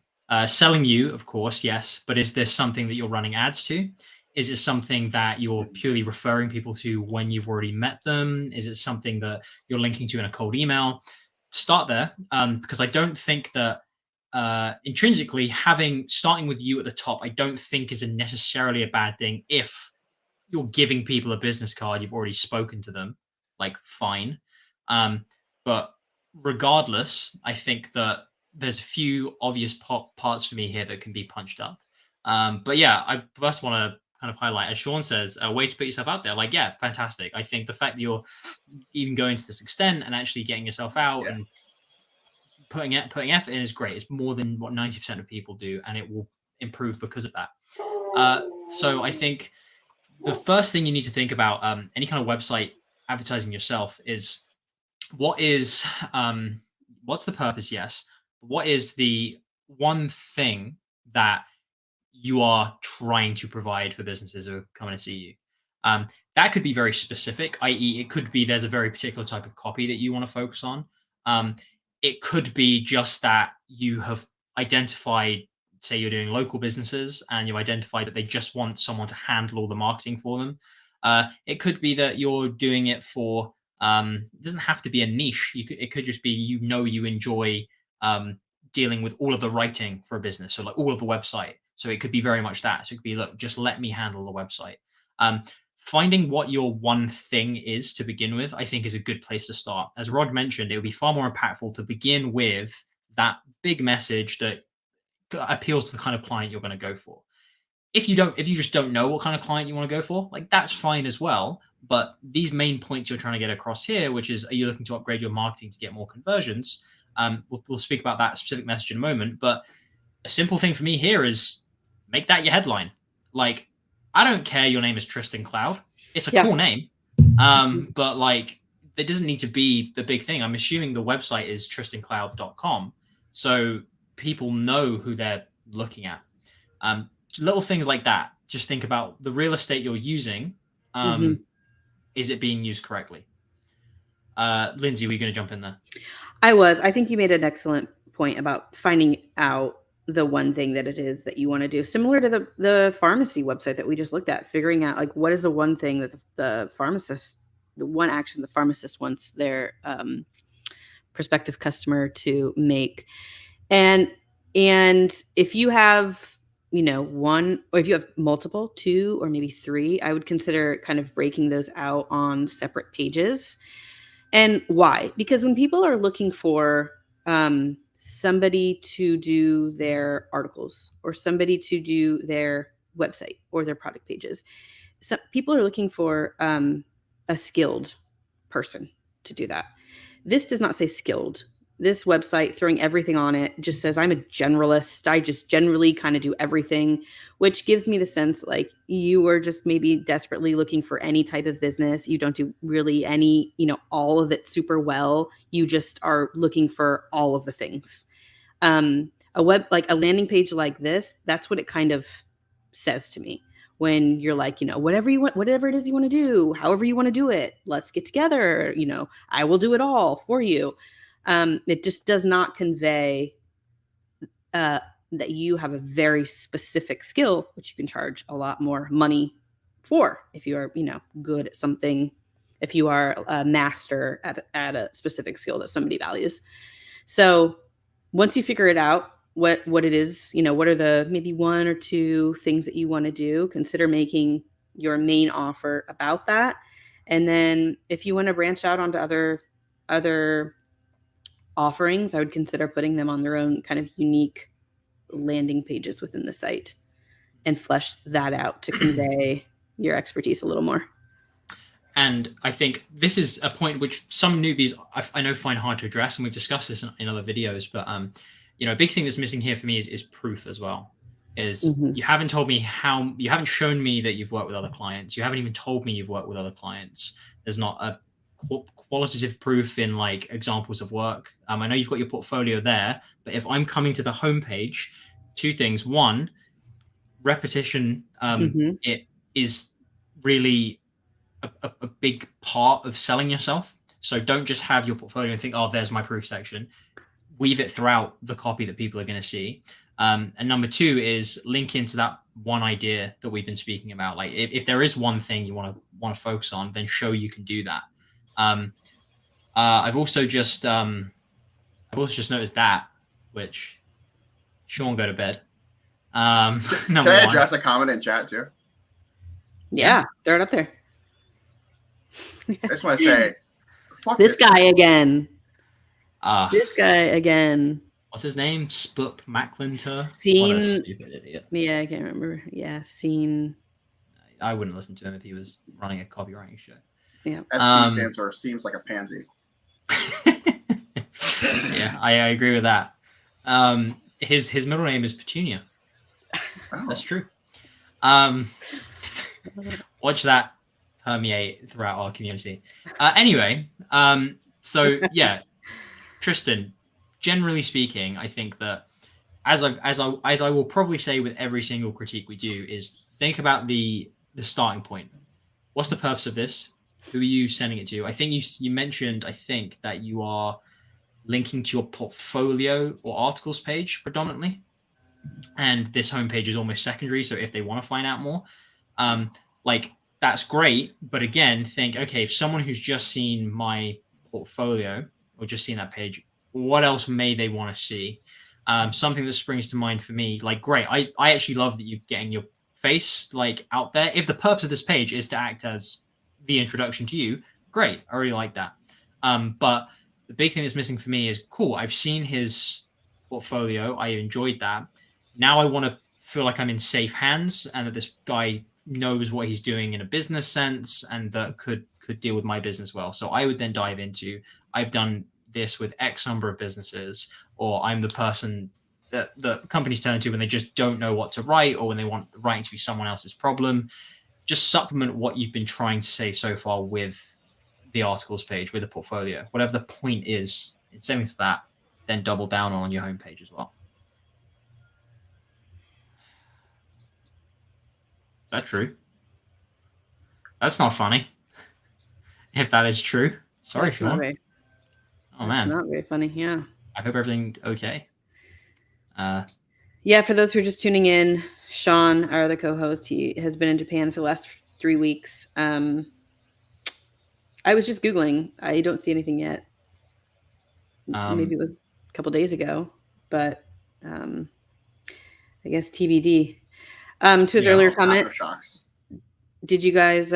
Selling you, of course, yes, but is this something that you're running ads to? Is it something that you're purely referring people to when you've already met them? Is it something that you're linking to in a cold email? Start there, because I don't think that intrinsically starting with you at the top, I don't think is necessarily a bad thing if you're giving people a business card, you've already spoken to them. Fine. But regardless, I think that there's a few obvious parts for me here that can be punched up. But yeah, I first want to kind of highlight, as Sean says, a way to put yourself out there. Like, yeah, fantastic. I think the fact that you're even going to this extent and actually getting yourself out and putting effort in is great. It's more than what 90% of people do, and it will improve because of that. So I think the first thing you need to think about any kind of website advertising yourself is what's the purpose? Yes. What is the one thing that you are trying to provide for businesses who are coming to see you? That could be very specific, i.e., it could be there's a very particular type of copy that you want to focus on. It could be just that you have identified, say you're doing local businesses and you identify that they just want someone to handle all the marketing for them. It could be that you're doing it for, it doesn't have to be a niche. It could just be, you enjoy dealing with all of the writing for a business. So like all of the website. So it could be very much that. So it could be, look, just let me handle the website. Finding what your one thing is to begin with, I think is a good place to start. As Rod mentioned, it would be far more impactful to begin with that big message that appeals to the kind of client you're going to go for. If you just don't know what kind of client you want to go for, like that's fine as well. But these main points you're trying to get across here, which is, are you looking to upgrade your marketing to get more conversions? We'll speak about that specific message in a moment. But a simple thing for me here is make that your headline. Like, I don't care your name is Tristan Cloud. It's a cool name. But like, it doesn't need to be the big thing. I'm assuming the website is tristancloud.com. So people know who they're looking at. Little things like that. Just think about the real estate you're using. Is it being used correctly? Lindsay, were you going to jump in there? I think you made an excellent point about finding out the one thing that it is that you want to do, similar to the pharmacy website that we just looked at, figuring out like what is the one thing that the one action the pharmacist wants their prospective customer to make. And if you have, one, or if you have multiple, 2, or maybe 3, I would consider kind of breaking those out on separate pages. And why? Because when people are looking for somebody to do their articles or somebody to do their website or their product pages, some people are looking for a skilled person to do that. This does not say skilled. This website, throwing everything on it, just says I'm a generalist. I just generally kind of do everything, which gives me the sense like you are just maybe desperately looking for any type of business. You don't do really any, all of it super well. You just are looking for all of the things. A landing page like this, that's what it kind of says to me. When you're like, whatever it is you want to do, however you want to do it, let's get together. I will do it all for you. It just does not convey that you have a very specific skill, which you can charge a lot more money for if you are, good at something, if you are a master at a specific skill that somebody values. So once you figure it out, what it is, what are the maybe 1 or 2 things that you want to do, consider making your main offer about that. And then if you want to branch out onto other offerings, I would consider putting them on their own kind of unique landing pages within the site and flesh that out to convey your expertise a little more. And I think this is a point which some newbies I know find hard to address, and we've discussed this in other videos, but a big thing that's missing here for me is proof as well. You haven't told me you haven't shown me that you've worked with other clients. You haven't even told me you've worked with other clients. There's not a qualitative proof in like examples of work. I know you've got your portfolio there, but if I'm coming to the homepage, 2 things. 1, repetition. It is really a big part of selling yourself. So don't just have your portfolio and think, oh, there's my proof section. Weave it throughout the copy that people are going to see. And number 2 is link into that one idea that we've been speaking about. Like if there is one thing you want to focus on, then show you can do that. I've also just noticed that, which Sean, go to bed. Can I address a comment in chat too? Yeah, throw it up there. I just want to say, fuck this guy again. This guy again. What's his name? Spup Macklinter. Scene. What a stupid idiot. Yeah, I can't remember. Yeah, Scene. I wouldn't listen to him if he was running a copywriting show. Yeah. SB stands for seems like a pansy. Yeah, I agree with that. His middle name is Petunia. Oh. That's true. Watch that permeate throughout our community. Anyway, so yeah, Tristan. Generally speaking, I think that as I will probably say with every single critique we do is think about the starting point. What's the purpose of this? Who are you sending it to? I think you mentioned that you are linking to your portfolio or articles page predominantly, and this homepage is almost secondary. So if they want to find out more, like that's great. But again, think, okay, if someone who's just seen my portfolio or just seen that page, what else may they want to see? Something that springs to mind for me, like, great. I actually love that you're getting your face like out there. If the purpose of this page is to act as the introduction to you, great. I really like that. But the big thing that's missing for me is, cool, I've seen his portfolio. I enjoyed that. Now I want to feel like I'm in safe hands and that this guy knows what he's doing in a business sense and that could deal with my business well. So I would then dive into, I've done this with X number of businesses, or I'm the person that the companies turn to when they just don't know what to write or when they want the writing to be someone else's problem. Just supplement what you've been trying to say so far with the articles page, with the portfolio, whatever the point is in saving for that, then double down on your homepage as well. Is that true? That's not funny. If that is true. Sorry, That's Sean. Oh, man. It's not very funny, yeah. I hope everything's okay. Yeah, for those who are just tuning in, Sean, our other co-host, he has been in Japan for the last 3 weeks. I was just Googling. I don't see anything yet. Maybe it was a couple days ago, but I guess TBD. To his earlier comment, did you guys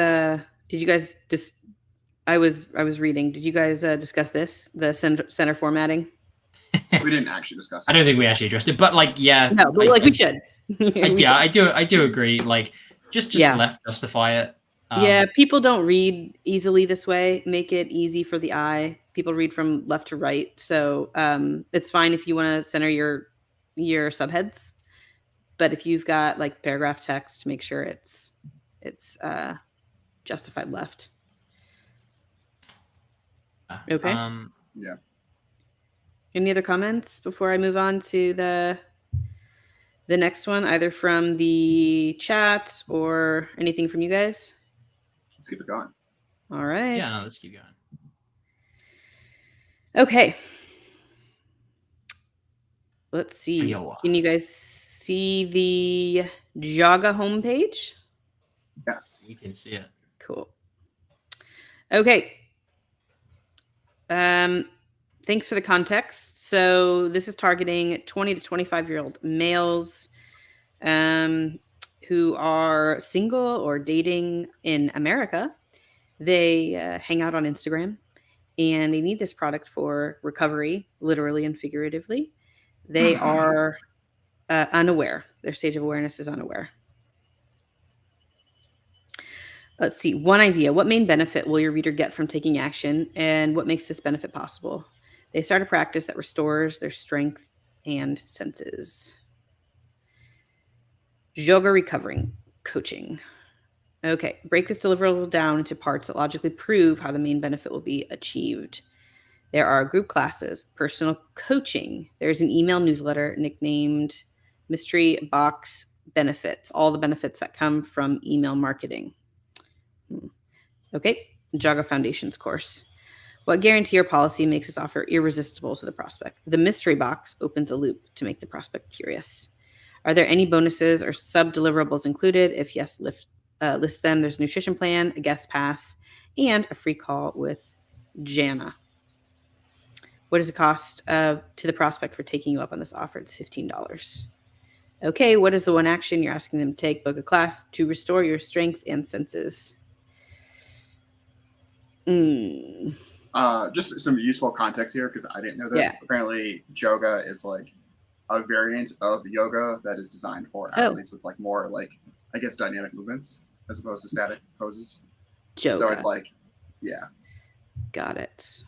just? I was reading. Did you guys discuss this, the center formatting? We didn't actually discuss it. I don't think we actually addressed it, but like, yeah, no, but we should. I do agree. Like, just left justify it. Yeah, people don't read easily this way. Make it easy for the eye. People read from left to right, so it's fine if you want to center your subheads. But if you've got like paragraph text, make sure it's justified left. Okay. Yeah. Any other comments before I move on to the next one, either from the chat or anything from you guys? Let's keep it going. All right. Yeah, no, let's keep going. Okay. Let's see. Can you guys see the Jaga homepage? Yes. You can see it. Cool. Okay. Thanks for the context. So this is targeting 20 to 25-year-old males who are single or dating in America. They hang out on Instagram and they need this product for recovery, literally and figuratively. They are unaware. Their stage of awareness is unaware. Let's see. One idea. What main benefit will your reader get from taking action, and what makes this benefit possible? They start a practice that restores their strength and senses. Yoga recovering coaching. Okay. Break this deliverable down into parts that logically prove how the main benefit will be achieved. There are group classes, personal coaching. There's an email newsletter nicknamed Mystery Box Benefits, all the benefits that come from email marketing. Okay, Jaga Foundations course. What guarantee or policy makes this offer irresistible to the prospect? The mystery box opens a loop to make the prospect curious. Are there any bonuses or sub-deliverables included? If yes, list them. There's a nutrition plan, a guest pass, and a free call with Jana. What is the cost to the prospect for taking you up on this offer? It's $15. Okay, what is the one action you're asking them to take? Book a class to restore your strength and senses. Just some useful context here because I didn't know this. Yeah. Apparently, yoga is like a variant of yoga that is designed for athletes with like more like, I guess, dynamic movements. as opposed to static poses. Joga. So it's like, yeah. Got it.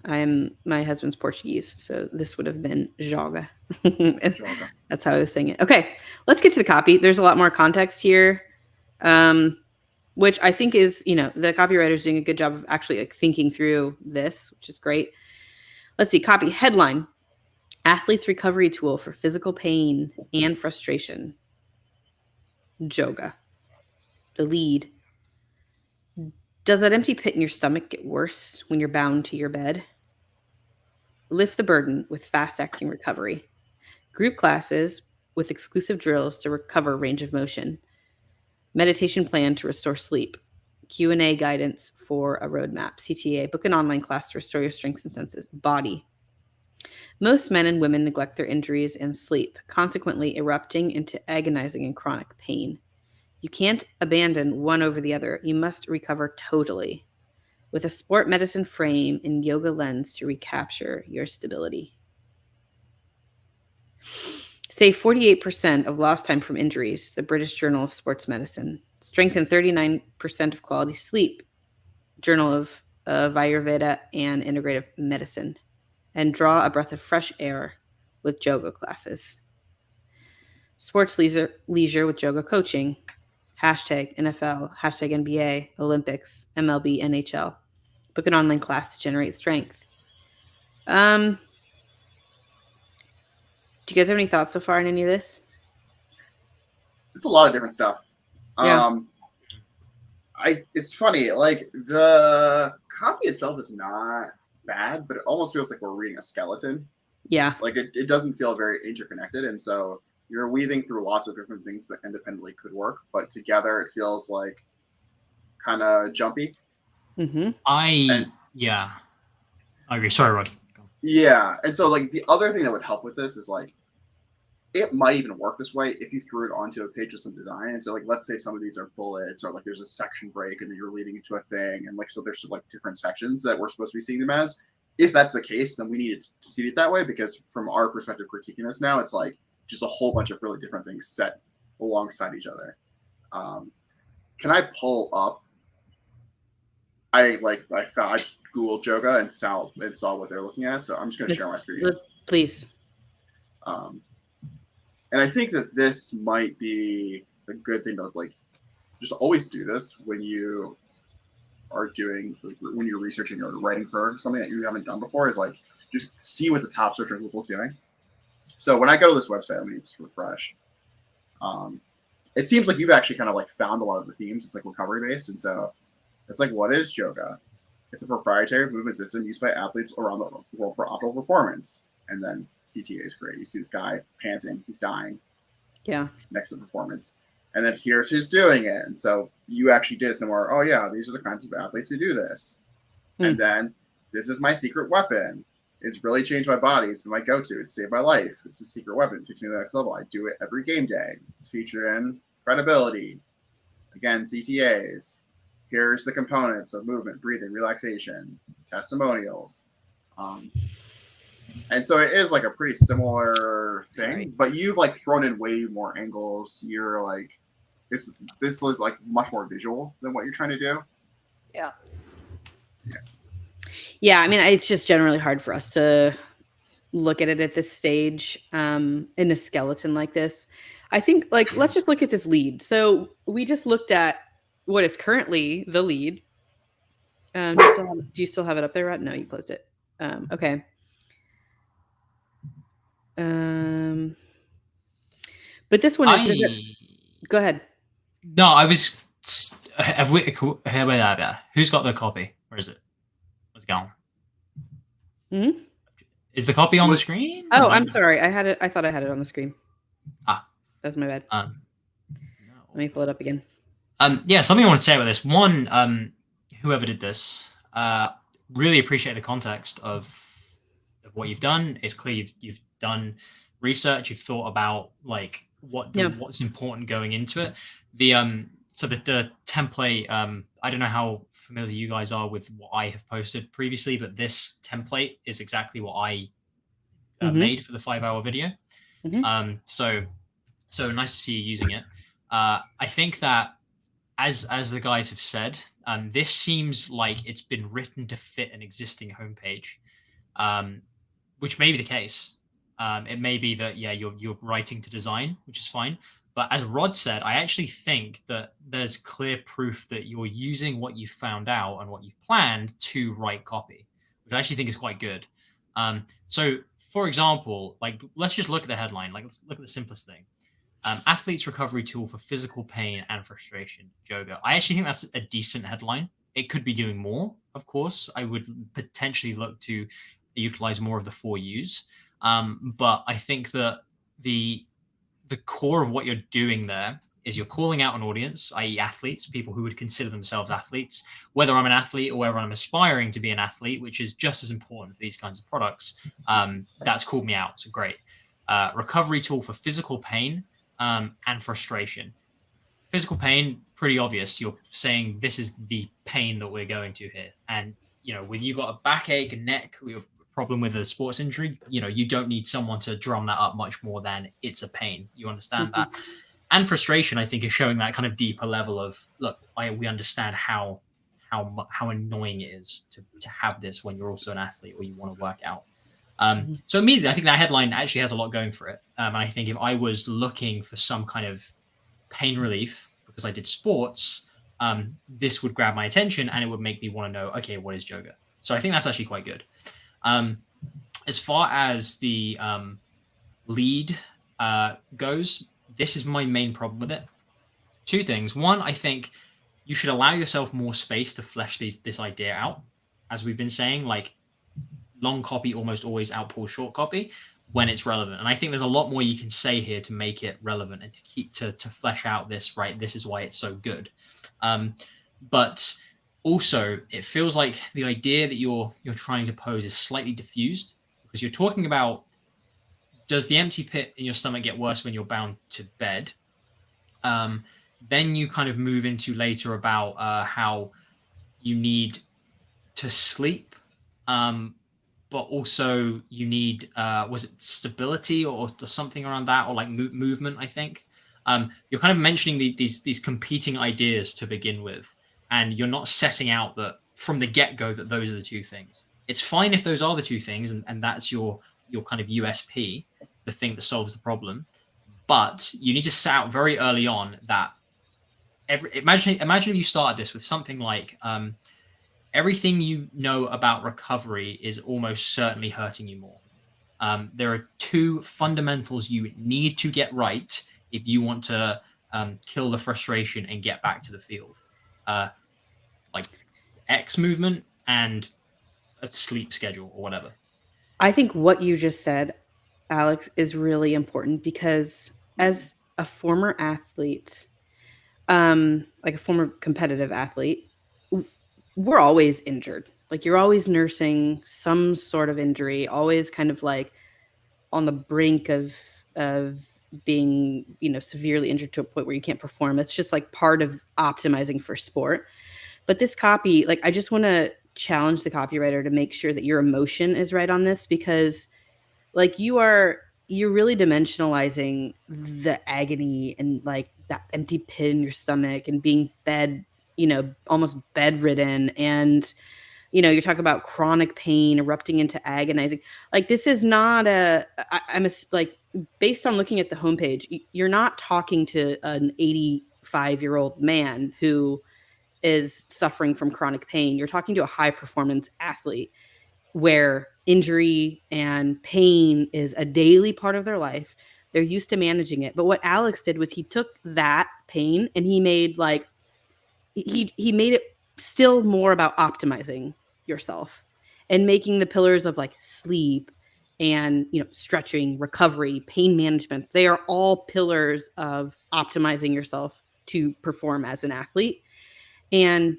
My husband's Portuguese, so this would have been joga. Joga. That's how I was saying it. Okay, let's get to the copy. There's a lot more context here, which I think is, the copywriter's doing a good job of actually like thinking through this, which is great. Let's see, copy headline: athlete's recovery tool for physical pain and frustration. Joga. The lead: does that empty pit in your stomach get worse when you're bound to your bed? Lift the burden with fast-acting recovery. Group classes with exclusive drills to recover range of motion. Meditation plan to restore sleep. Q&A guidance for a roadmap. CTA, book an online class to restore your strengths and senses. Body. Most men and women neglect their injuries and sleep, consequently erupting into agonizing and chronic pain. You can't abandon one over the other. You must recover totally with a sport medicine frame and yoga lens to recapture your stability. Save 48% of lost time from injuries, the British Journal of Sports Medicine. Strengthen 39% of quality sleep, Journal of Ayurveda and Integrative Medicine. And draw a breath of fresh air with yoga classes. Sports leisure with yoga coaching. Hashtag NFL, hashtag NBA, Olympics, MLB, NHL. Book an online class to generate strength. Do you guys have any thoughts so far on any of this? It's a lot of different stuff. Yeah. It's funny, like the copy itself is not bad, but it almost feels like we're reading a skeleton. Yeah. Like it doesn't feel very interconnected, and so you're weaving through lots of different things that independently could work, but together it feels like kind of jumpy. Mm-hmm. I agree. Sorry, Rod. Yeah, and so like the other thing that would help with this is like it might even work this way if you threw it onto a page with some design. And so like let's say some of these are bullets, or like there's a section break and then you're leading into a thing, and like so there's like different sections that we're supposed to be seeing them as. If that's the case, then we need to see it that way, because from our perspective critiquing this now, it's like just a whole bunch of really different things set alongside each other. Can I pull up? I just Googled yoga and saw what they're looking at, so I'm just going to share my screen. Please. And I think that this might be a good thing to like just always do this when you are doing, when you're researching or writing for something that you haven't done before, is like just see what the top search Google's doing. So when I go to this website, let me just refresh. It seems like you've actually kind of like found a lot of the themes. It's like recovery based, and so it's like, what is yoga? It's a proprietary movement system used by athletes around the world for optimal performance. And then CTA is great. You see this guy panting, he's dying. Yeah. Next to performance. And then here's who's doing it. And so you actually did somewhere, oh yeah, these are the kinds of athletes who do this. And then this is my secret weapon. It's really changed my body. It's been my go-to. It's saved my life. It's a secret weapon. It takes me to the next level. I do it every game day. It's featured in credibility. Again, CTAs. Here's the components of movement, breathing, relaxation, testimonials. And so it is like a pretty similar thing, but you've like thrown in way more angles. You're like, this is like much more visual than what you're trying to do. Yeah. Yeah. I mean, it's just generally hard for us to look at it at this stage in a skeleton like this. I think like, let's just look at this lead. So we just looked at what is currently the lead. Do you still have it up there, Rod? No, you closed it. Okay. But this one is. Go ahead. No, I was. Who's got the copy? Where is it? Where's it gone? Mm-hmm. Is the copy on the screen? Oh, I'm sorry. I had it. I thought I had it on the screen. That's my bad. No. Let me pull it up again. Yeah, something I want to say about this. One, whoever did this, really appreciate the context of what you've done. It's clear you've done research. You've thought about like what's important going into it. The template. I don't know how familiar you guys are with what I have posted previously, but this template is exactly what I made for the 5-hour video. So nice to see you using it. I think that as the guys have said, this seems like it's been written to fit an existing homepage, which may be the case. It may be that you're writing to design, which is fine. But as Rod said, I actually think that there's clear proof that you're using what you found out and what you've planned to write copy, which I actually think is quite good. So, for example, like let's just look at the headline. Like let's look at the simplest thing. Athlete's recovery tool for physical pain and frustration, yoga. I actually think that's a decent headline. It could be doing more, of course. I would potentially look to utilize more of the 4Us. But I think that the core of what you're doing there is you're calling out an audience, i.e. athletes, people who would consider themselves athletes, whether I'm an athlete or whether I'm aspiring to be an athlete, which is just as important for these kinds of products. That's called me out. So great. Recovery tool for physical pain and frustration. Physical pain, pretty obvious. You're saying this is the pain that we're going to here. And, when you've got a backache, a neck, problem with a sports injury, you don't need someone to drum that up much more than it's a pain. You understand that. And frustration, I think, is showing that kind of deeper level of, look, we understand how annoying it is to have this when you're also an athlete or you want to work out. So immediately, I think that headline actually has a lot going for it. And I think if I was looking for some kind of pain relief because I did sports, this would grab my attention and it would make me want to know, okay, what is yoga? So I think that's actually quite good. As far as the lead goes, this is my main problem with it. Two things. One, I think you should allow yourself more space to flesh this idea out. As we've been saying, like long copy almost always outpulls short copy when it's relevant. And I think there's a lot more you can say here to make it relevant and to keep to flesh out this, right? This is why it's so good. But also, it feels like the idea that you're trying to pose is slightly diffused because you're talking about, does the empty pit in your stomach get worse when you're bound to bed? Then you kind of move into later about how you need to sleep, but also you need, was it stability or something around that, or like movement, I think. You're kind of mentioning these competing ideas to begin with. And you're not setting out that from the get-go that those are the two things. It's fine if those are the two things, and that's your kind of USP, the thing that solves the problem. But you need to set out very early on that imagine if you started this with something like everything you know about recovery is almost certainly hurting you more. There are two fundamentals you need to get right if you want to kill the frustration and get back to the field. Like X movement and a sleep schedule or whatever. I think what you just said, Alex, is really important because as a former athlete, like a former competitive athlete, we're always injured. Like you're always nursing some sort of injury, always kind of like on the brink of being, severely injured to a point where you can't perform. It's just like part of optimizing for sport. But this copy, like I just want to challenge the copywriter to make sure that your emotion is right on this, because like you're really dimensionalizing the agony and like that empty pit in your stomach and being almost bedridden. And, you're talking about chronic pain erupting into agonizing. Like this is not based on looking at the homepage, you're not talking to an 85-year-old man who is suffering from chronic pain. You're talking to a high performance athlete where injury and pain is a daily part of their life. They're used to managing it. But what Alex did was he took that pain and he made he made it still more about optimizing yourself and making the pillars of like sleep and, stretching, recovery, pain management. They are all pillars of optimizing yourself to perform as an athlete. And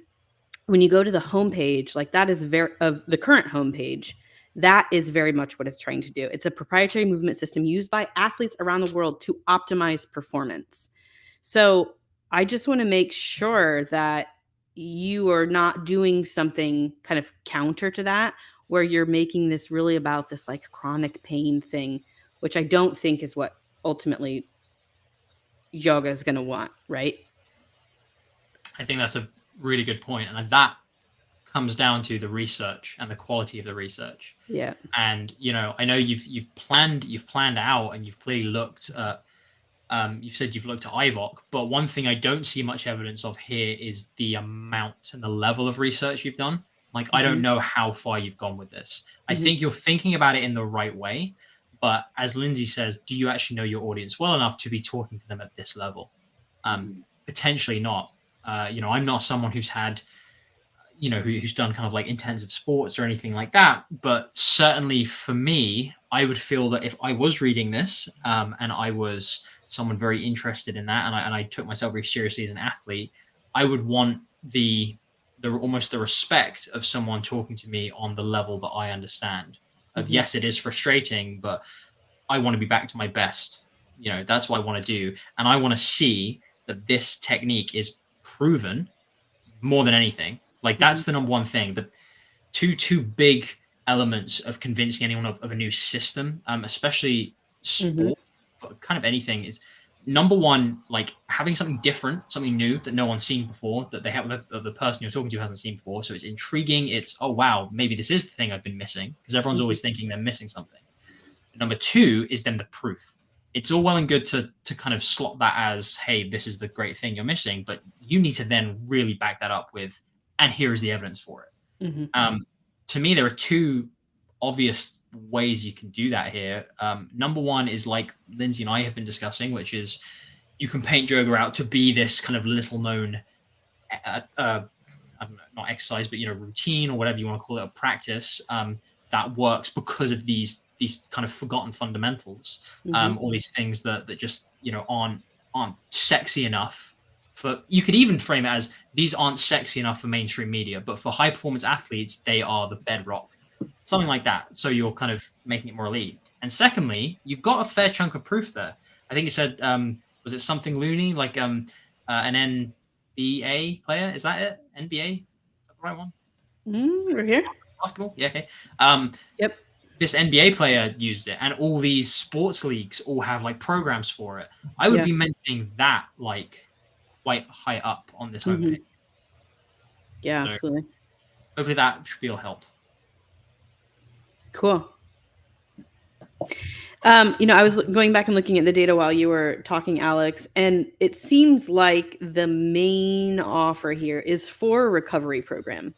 when you go to the homepage, like that is the current homepage, that is very much what it's trying to do. It's a proprietary movement system used by athletes around the world to optimize performance. So I just want to make sure that you are not doing something kind of counter to that, where you're making this really about this like chronic pain thing, which I don't think is what ultimately yoga is going to want, right? I think that's a really good point, and that comes down to the research and the quality of the research. Yeah. And I know you've planned out, and you've clearly looked at. You've said you've looked at IVOC, but one thing I don't see much evidence of here is the amount and the level of research you've done. Like, I don't know how far you've gone with this. I think you're thinking about it in the right way, but as Lindsay says, do you actually know your audience well enough to be talking to them at this level? Potentially not. I'm not someone who's had, who's done kind of like intensive sports or anything like that. But certainly for me, I would feel that if I was reading this and I was someone very interested in that, and I took myself very seriously as an athlete, I would want the almost the respect of someone talking to me on the level that I understand. Of yes, it is frustrating, but I want to be back to my best. That's what I want to do, and I want to see that this technique is proven more than anything. Like, that's the number one thing. The two big elements of convincing anyone of a new system, especially sport, but kind of anything, is number one, like having something different, something new that no one's seen before, that the person you're talking to hasn't seen before. So it's intriguing. It's, oh wow, maybe this is the thing I've been missing, because everyone's always thinking they're missing something. Number two is then the proof. It's all well and good to kind of slot that as, hey, this is the great thing you're missing, but you need to then really back that up with, and here is the evidence for it. To me, there are two obvious ways you can do that here. Number one is like Lindsay and I have been discussing, which is you can paint yoga out to be this kind of little known, I don't know, not exercise, but routine or whatever you want to call it, a practice that works because of these kind of forgotten fundamentals, all these things that just aren't sexy enough. You could even frame it as, these aren't sexy enough for mainstream media, but for high performance athletes, they are the bedrock. Something like that. So you're kind of making it more elite. And secondly, you've got a fair chunk of proof there. I think you said, was it something loony, like an NBA player? Is that it? NBA? Is that the right one? We're here. Basketball? Yeah, okay. Yep. This NBA player used it, and all these sports leagues all have like programs for it. I would be mentioning that like quite high up on this homepage. Yeah, so absolutely. Hopefully that should be all helped. Cool. I was going back and looking at the data while you were talking, Alex, and it seems like the main offer here is for a recovery program.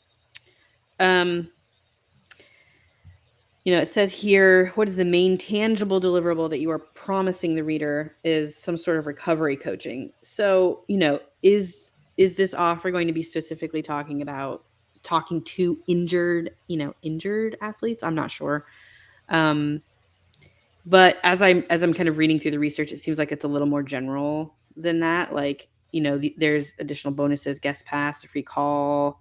It says here, what is the main tangible deliverable that you are promising the reader is some sort of recovery coaching. So, is this offer going to be specifically talking to injured athletes? I'm not sure. But as I'm kind of reading through the research, it seems like it's a little more general than that. Like, there's additional bonuses, guest pass, a free call,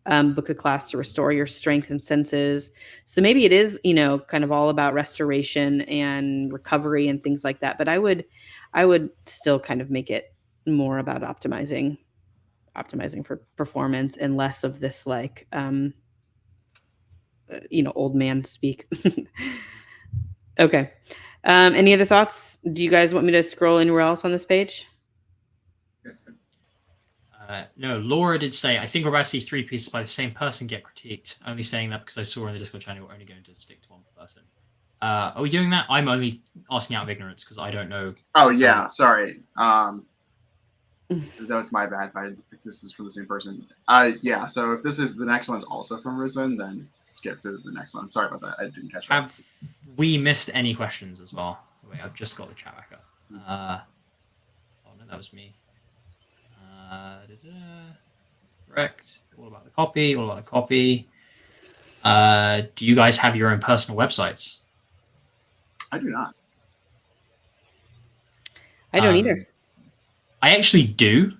book a class to restore your strength and senses. So maybe it is, kind of all about restoration and recovery and things like that. But I would still kind of make it more about optimizing for performance and less of this like, old man speak. Okay. Any other thoughts? Do you guys want me to scroll anywhere else on this page? No, Laura did say, I think we're about to see 3 pieces by the same person get critiqued. Only saying that because I saw in the Discord channel we're only going to stick to one person. Are we doing that? I'm only asking out of ignorance because I don't know. Oh, yeah. Sorry. That was my bad if this is from the same person. Yeah, so if this is the next one's also from Ruslan, then skip to the next one. Sorry about that. I didn't catch that. Have we missed any questions as well? Wait, I've just got the chat back up. Oh, no, that was me. Correct. All about the copy. Do you guys have your own personal websites? I do not. I don't either. I actually do,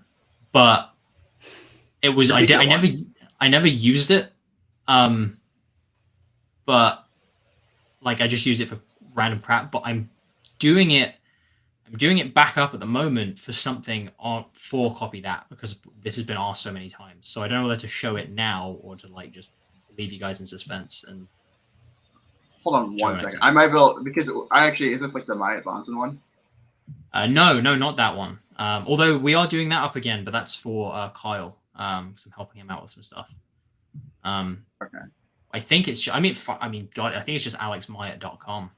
but it was I never used it. But like I just use it for random crap. But I'm doing it back up at the moment for something for Copy That, because this has been asked so many times. So I don't know whether to show it now or to like just leave you guys in suspense. And hold on one second. I might be able, because I actually, is it like the My Advanson one? No, not that one. Although we are doing that up again, but that's for Kyle. Because I'm helping him out with some stuff. Okay. I think it's. God, I think it's just alexmyatt.com.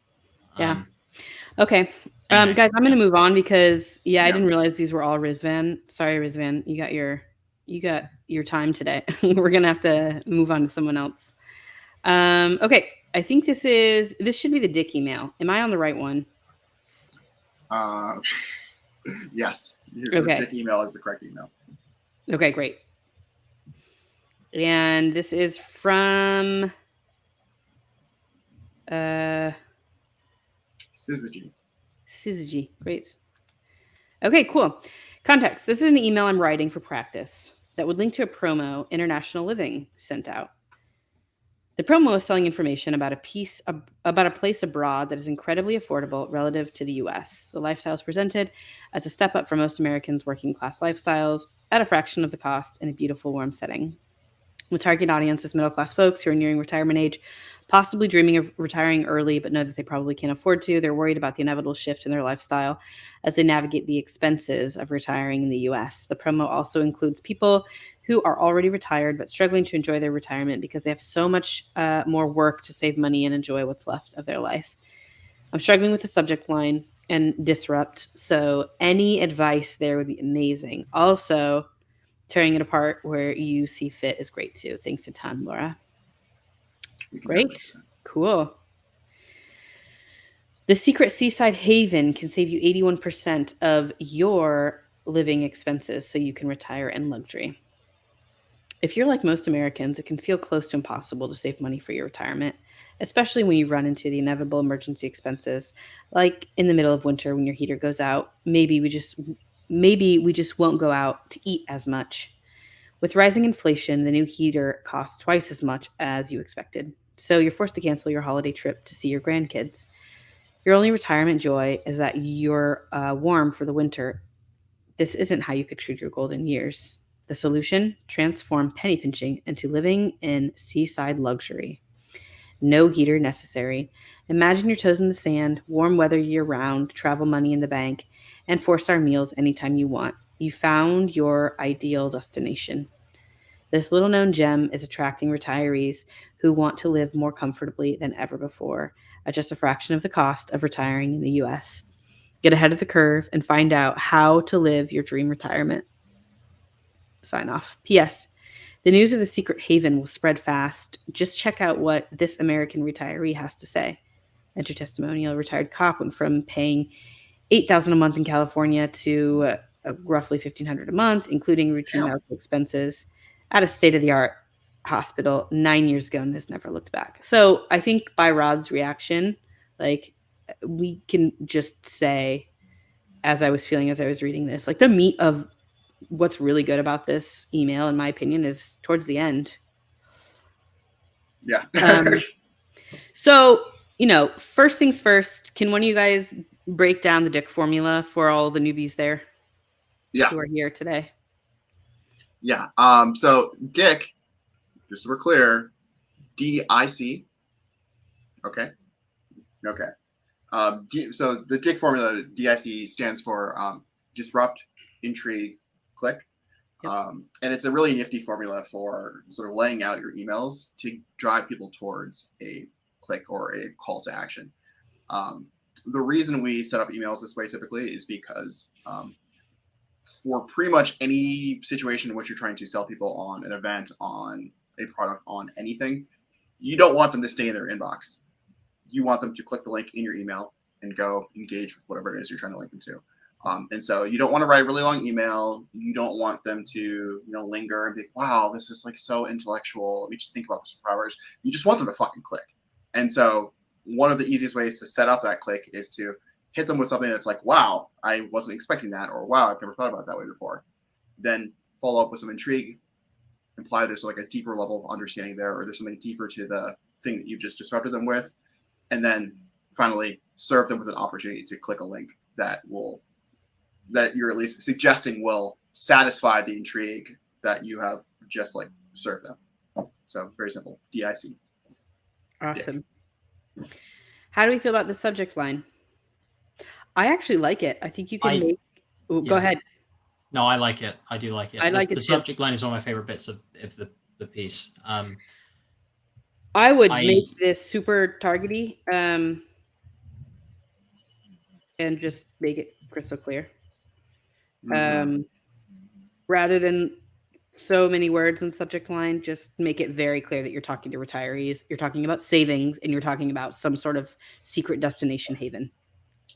Yeah. Okay. Anyway, guys, I'm gonna move on because I Yeah. didn't realize these were all Rizvan. Sorry, Rizvan. You got your time today. We're gonna have to move on to someone else. Okay. I think this should be the Dick email. Am I on the right one? Yes. Your Dick email is the correct email. Okay, great. And this is from Syzygy. Great. Okay, cool. Context. This is an email I'm writing for practice that would link to a promo International Living sent out. The promo is selling information about a place abroad that is incredibly affordable relative to the US. The lifestyle is presented as a step up for most Americans' working class lifestyles at a fraction of the cost in a beautiful, warm setting. The target audience is middle class folks who are nearing retirement age, possibly dreaming of retiring early, but know that they probably can't afford to. They're worried about the inevitable shift in their lifestyle as they navigate the expenses of retiring in the US. The promo also includes people who are already retired but struggling to enjoy their retirement because they have so much more work to save money and enjoy what's left of their life. I'm struggling with the subject line and disrupt, so any advice there would be amazing. Also, tearing it apart where you see fit is great too. Thanks a ton, Laura. Great. Cool. The secret seaside haven can save you 81% of your living expenses so you can retire in luxury. If you're like most Americans, it can feel close to impossible to save money for your retirement, especially when you run into the inevitable emergency expenses, like in the middle of winter when your heater goes out. Maybe we just won't go out to eat as much. With rising inflation, the new heater costs twice as much as you expected. So you're forced to cancel your holiday trip to see your grandkids. Your only retirement joy is that you're warm for the winter. This isn't how you pictured your golden years. The solution? Transform penny pinching into living in seaside luxury. No heater necessary. Imagine your toes in the sand, warm weather year-round, travel money in the bank, and 4-star meals anytime you want. You found your ideal destination. This little-known gem is attracting retirees who want to live more comfortably than ever before at just a fraction of the cost of retiring in the U.S. Get ahead of the curve and find out how to live your dream retirement. Sign off. P.S. The news of the secret haven will spread fast. Just check out what this American retiree has to say. Enter testimonial. A retired cop went from paying $8,000 a month in California to roughly $1,500 a month, including routine medical expenses, at a state-of-the-art hospital 9 years ago and has never looked back. So I think by Rod's reaction, like, we can just say, as I was feeling as I was reading this, like, the meat of what's really good about this email, in my opinion, is towards the end. Yeah. So, first things first, can one of you guys break down the Dick formula for all the newbies there? Yeah. Who are here today? Yeah. So Dick, just so we're clear, DIC. Okay. So the Dick formula, DIC, stands for disrupt, intrigue, click. Yep. And it's a really nifty formula for sort of laying out your emails to drive people towards a click or a call to action. The reason we set up emails this way typically is because for pretty much any situation in which you're trying to sell people on an event, on a product, on anything, you don't want them to stay in their inbox. You want them to click the link in your email and go engage with whatever it is you're trying to link them to. And so you don't want to write a really long email. You don't want them to, linger and be like, wow, this is like so intellectual. Let me just think about this for hours. You just want them to fucking click. And so one of the easiest ways to set up that click is to hit them with something that's like, wow, I wasn't expecting that, or wow, I've never thought about it that way before. Then follow up with some intrigue, imply there's like a deeper level of understanding there, or there's something deeper to the thing that you've just disrupted them with. And then finally serve them with an opportunity to click a link that you're at least suggesting will satisfy the intrigue that you have just like served them. So very simple. DIC. Awesome. Dick. How do we feel about the subject line? I actually like it. I think you can make. Oh, yeah. Go ahead. No, I like it. I do like it. I like it The too. subject line is one of my favorite bits of the piece. I would I make this super targety, and just make it crystal clear. Rather than so many words in subject line, just make it very clear that you're talking to retirees, you're talking about savings, and you're talking about some sort of secret destination haven.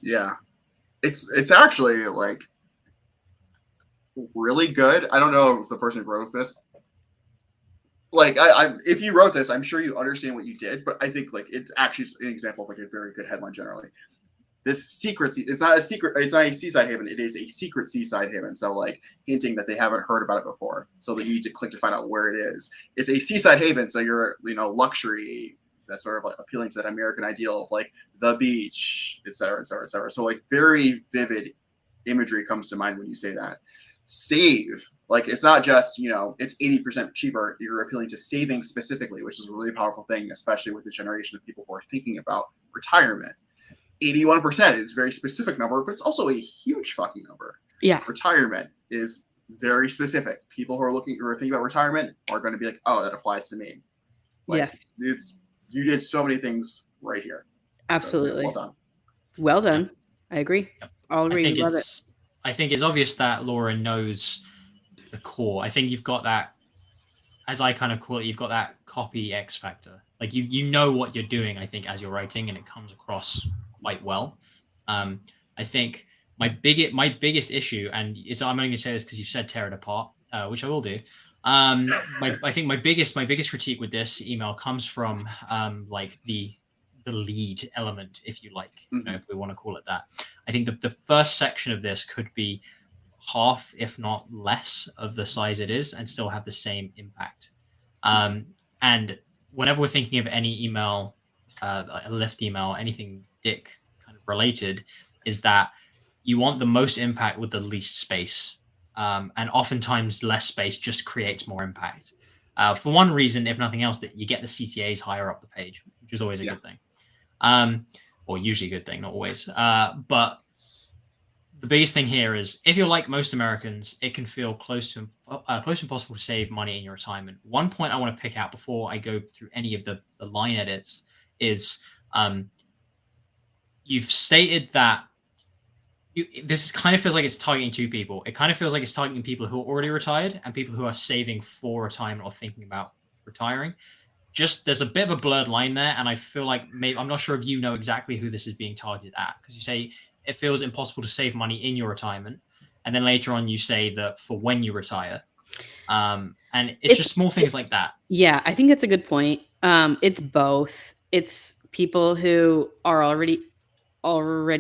Yeah, it's actually like really good. I don't know if the person who wrote this, like, if you wrote this, I'm sure you understand what you did, but I think like it's actually an example of like a very good headline generally. This secret, it's not a secret, it's not a seaside haven, it is a secret seaside haven. So like hinting that they haven't heard about it before, so that you need to click to find out where it is. It's a seaside haven, so you're, luxury, that's sort of like appealing to that American ideal of like the beach, et cetera, et cetera, et cetera. So like very vivid imagery comes to mind when you say that. Save, like it's not just, it's 80% cheaper. You're appealing to saving specifically, which is a really powerful thing, especially with the generation of people who are thinking about retirement. 81% is a very specific number, but it's also a huge fucking number. Yeah. Retirement is very specific. People who are thinking about retirement are going to be like, oh, that applies to me. Like, yes. You did so many things right here. Absolutely. So, well done. Well done. I agree. Yep. I'll agree. I think it's obvious that Laura knows the core. I think you've got that, as I kind of call it, you've got that copy X factor. Like you know what you're doing, I think, as you're writing, and it comes across quite well. I think my biggest issue, and I'm only going to say this because you've said tear it apart, which I will do. I think my biggest critique with this email comes from like the lead element, if you like, if we want to call it that. I think the first section of this could be half, if not less, of the size it is, and still have the same impact. And whenever we're thinking of any email, a lift email, anything Dick kind of related, is that you want the most impact with the least space. And oftentimes less space just creates more impact. For one reason, if nothing else, that you get the CTAs higher up the page, which is always a good thing. Or usually a good thing, not always. But the biggest thing here is, if you're like most Americans, it can feel close to impossible to save money in your retirement. One point I want to pick out before I go through any of the line edits is you've stated that this kind of feels like it's targeting two people. It kind of feels like it's targeting people who are already retired and people who are saving for retirement or thinking about retiring. Just there's a bit of a blurred line there, and I feel like maybe I'm not sure if you know exactly who this is being targeted at, because you say it feels impossible to save money in your retirement, and then later on you say that for when you retire, and it's just small things like that. Yeah, I think that's a good point. It's both. It's people who are already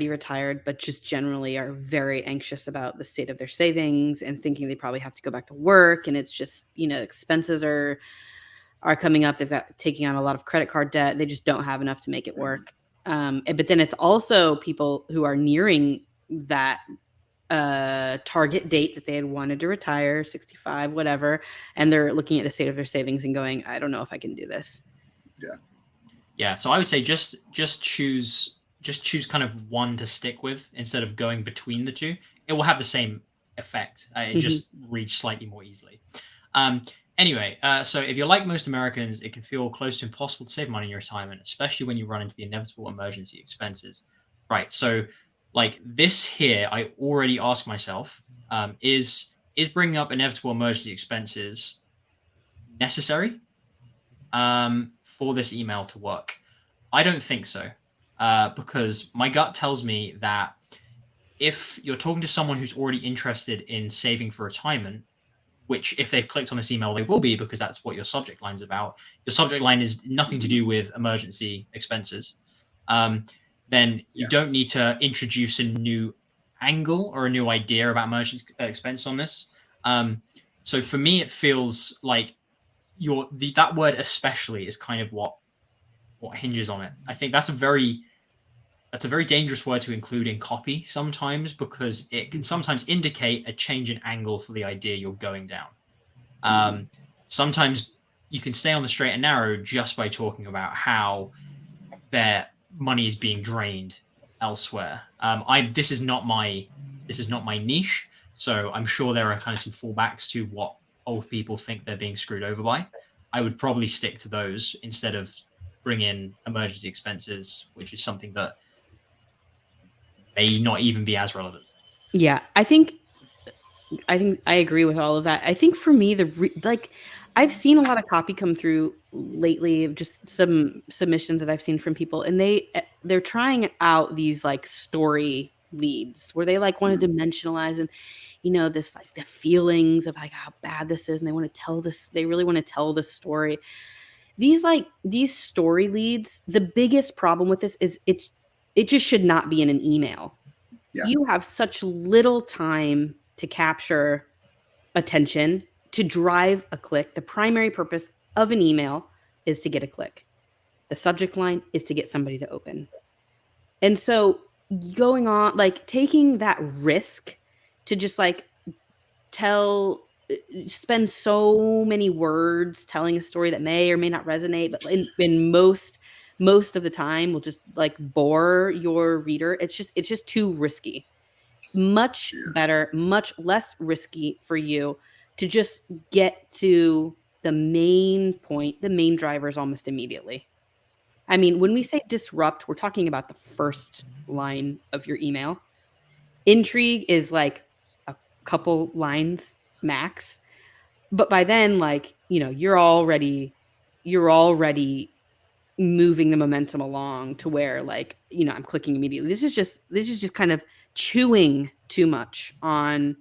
retired, but just generally are very anxious about the state of their savings and thinking they probably have to go back to work, and it's just expenses are coming up. They've got taking on a lot of credit card debt. They just don't have enough to make it work. But then it's also people who are nearing that target date that they had wanted to retire, 65, whatever, and they're looking at the state of their savings and going, I don't know if I can do this. Yeah. So I would say just choose kind of one to stick with instead of going between the two. It will have the same effect. It just reads slightly more easily. Anyway, so if you're like most Americans, it can feel close to impossible to save money in your retirement, especially when you run into the inevitable emergency expenses. Right. So like this here, I already ask myself, is bringing up inevitable emergency expenses necessary for this email to work? I don't think so, because my gut tells me that if you're talking to someone who's already interested in saving for retirement, which if they've clicked on this email, they will be, because that's what your subject line's about. Your subject line is nothing to do with emergency expenses. Then you don't need to introduce a new angle or a new idea about emergency expense on this. So for me, it feels like that word especially is kind of what hinges on it. I think that's a very dangerous word to include in copy sometimes, because it can sometimes indicate a change in angle for the idea you're going down. Sometimes you can stay on the straight and narrow just by talking about how their money is being drained elsewhere. This is not my niche, so I'm sure there are kind of some fallbacks to what old people think they're being screwed over by. I would probably stick to those instead of bring in emergency expenses, which is something that may not even be as relevant. Yeah, I think I agree with all of that. I think for me, I've seen a lot of copy come through lately, just some submissions that I've seen from people, and they're trying out these like story leads where they like want to dimensionalize and this like the feelings of like how bad this is, and they want to tell this. They really want to tell the story. These story leads. The biggest problem with this is it just should not be in an email. Yeah. You have such little time to capture attention, to drive a click. The primary purpose of an email is to get a click. The subject line is to get somebody to open. And so going on, like taking that risk to just like spend so many words telling a story that may or may not resonate, but in most of the time will just like bore your reader. It's just too risky. Much better, much less risky for you to just get to the main point, the main drivers almost immediately. I mean, when we say disrupt, we're talking about the first line of your email. Intrigue is like a couple lines max. But by then, like, you're already moving the momentum along to where like, I'm clicking immediately. This is just kind of chewing too much on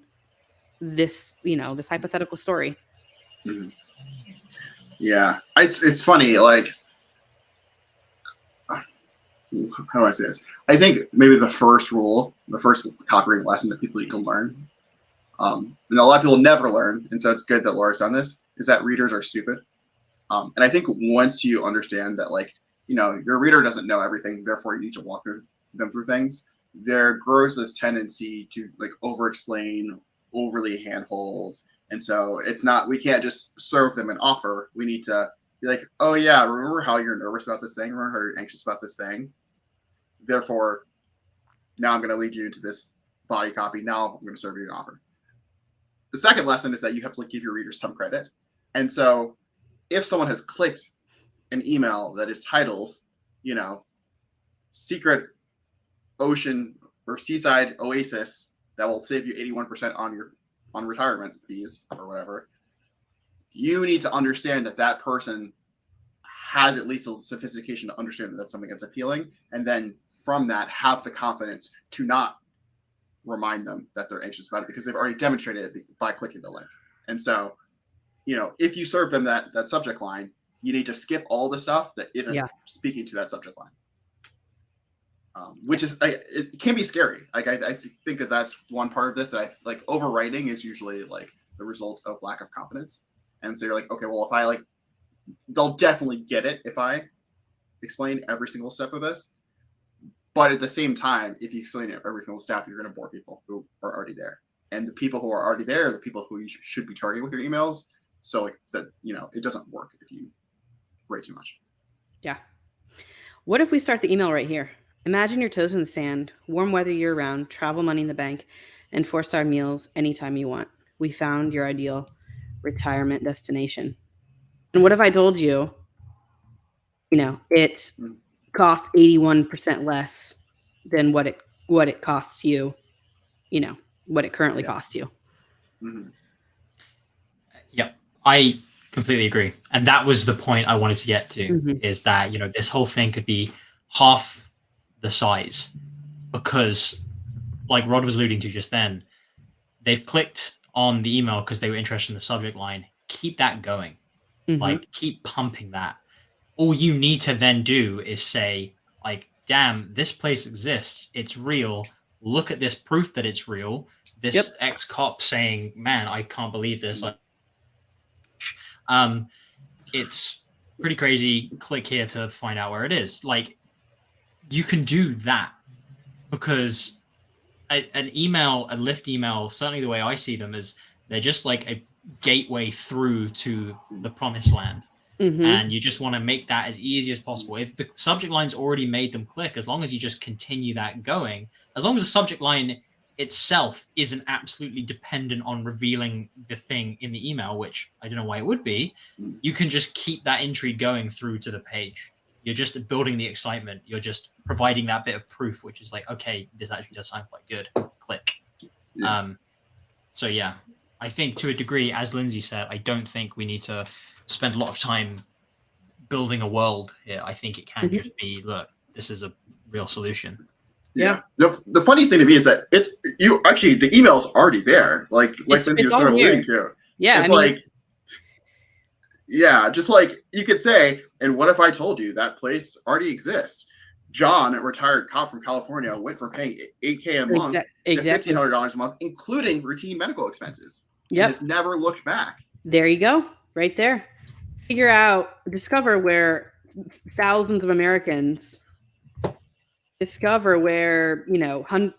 this, this hypothetical story. Mm-hmm. Yeah. It's funny. Like, how do I say this? I think maybe the first copywriting lesson that people need to learn, and a lot of people never learn, and so it's good that Laura's done this, is that readers are stupid. And I think once you understand that, like, your reader doesn't know everything, therefore you need to walk them through things, there grows this tendency to like over-explain, overly handhold. And so we can't just serve them an offer. We need to be like, oh yeah, remember how you're nervous about this thing? Remember how you're anxious about this thing? Therefore, now I'm going to lead you into this body copy. Now I'm going to serve you an offer. The second lesson is that you have to give your readers some credit. And so if someone has clicked an email that is titled, secret ocean or seaside oasis that will save you 81% on retirement fees or whatever, you need to understand that person has at least a sophistication to understand that that's something that's appealing, and then from that have the confidence to not remind them that they're anxious about it because they've already demonstrated it by clicking the link. And so, if you serve them that subject line, you need to skip all the stuff that isn't speaking to that subject line. Which is, it can be scary. Like, I think that that's one part of this, that I like overwriting is usually like the result of lack of confidence. And so you're like, okay, well, if I they'll definitely get it if I explain every single step of this. But at the same time, if you explain every single step, you're going to bore people who are already there. And the people who are already there are the people who you should be targeting with your emails. So like that, it doesn't work if you write too much. Yeah. What if we start the email right here? Imagine your toes in the sand, warm weather year round, travel money in the bank, and 4-star meals anytime you want. We found your ideal retirement destination. And what if I told you, it costs 81% less than what it costs you, what it currently costs you. Mm-hmm. Yep. I completely agree. And that was the point I wanted to get to, is that, this whole thing could be half the size, because like Rod was alluding to just then, they've clicked on the email because they were interested in the subject line. Keep that going. Like, keep pumping that. All you need to then do is say, like, damn, this place exists. It's real. Look at this proof that it's real. This ex-cop saying, man, I can't believe this. Like, it's pretty crazy. Click here to find out where it is. Like, you can do that, because an email, a lift email, certainly the way I see them, is they're just like a gateway through to the promised land. And you just want to make that as easy as possible. If the subject line's already made them click, as long as you just continue that going, as long as the subject line itself isn't absolutely dependent on revealing the thing in the email, which I don't know why it would be, you can just keep that intrigue going through to the page. You're just building the excitement. You're just providing that bit of proof, which is like, okay, this actually does sound quite good. Click. So yeah, I think to a degree, as Lindsay said, I don't think we need to spend a lot of time building a world here. I think it can just be, look, this is a real solution. Yeah. The funniest thing to me is that the email's already there. Like Lindsay was sort of alluding to. Yeah. It's just like you could say, and what if I told you that place already exists? John, a retired cop from California, went from paying $8,000 a month to $1,500 a month, including routine medical expenses. Yep. And has never looked back. There you go. Right there. Discover where thousands of Americans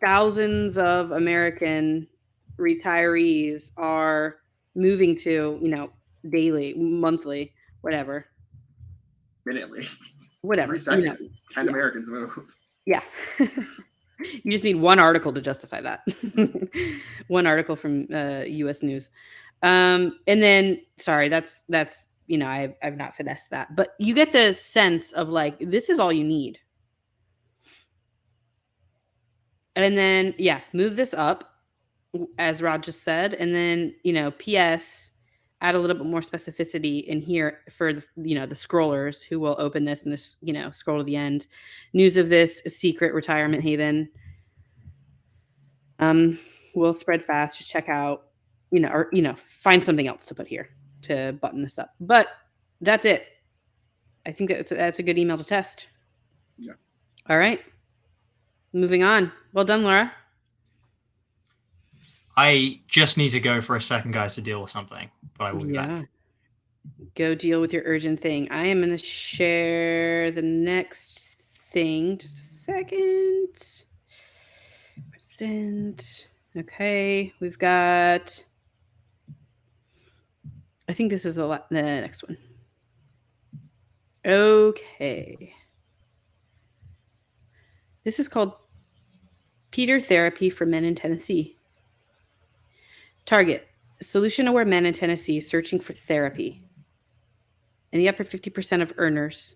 thousands of American retirees are moving to, daily, monthly, whatever. Minutely. Whatever. Every second, 10 Americans move. Yeah. You just need one article to justify that. One article from U.S. News. And then, sorry, that's I've not finessed that. But you get the sense of like, this is all you need. And then, move this up, as Rod just said. And then, P.S., add a little bit more specificity in here for the scrollers who will open this and this, scroll to the end. News of this secret retirement haven will spread fast. Just check out, find something else to put here to button this up. But that's it. I think that's a good email to test. Yeah. All right. Moving on. Well done, Laura. I just need to go for a second, guys, to deal with something, but I will be back. Go deal with your urgent thing. I am going to share the next thing. Just a second. Okay. We've got, I think this is the next one. Okay. This is called Peter Therapy for Men in Tennessee. Target, solution-aware men in Tennessee searching for therapy. In the upper 50% of earners,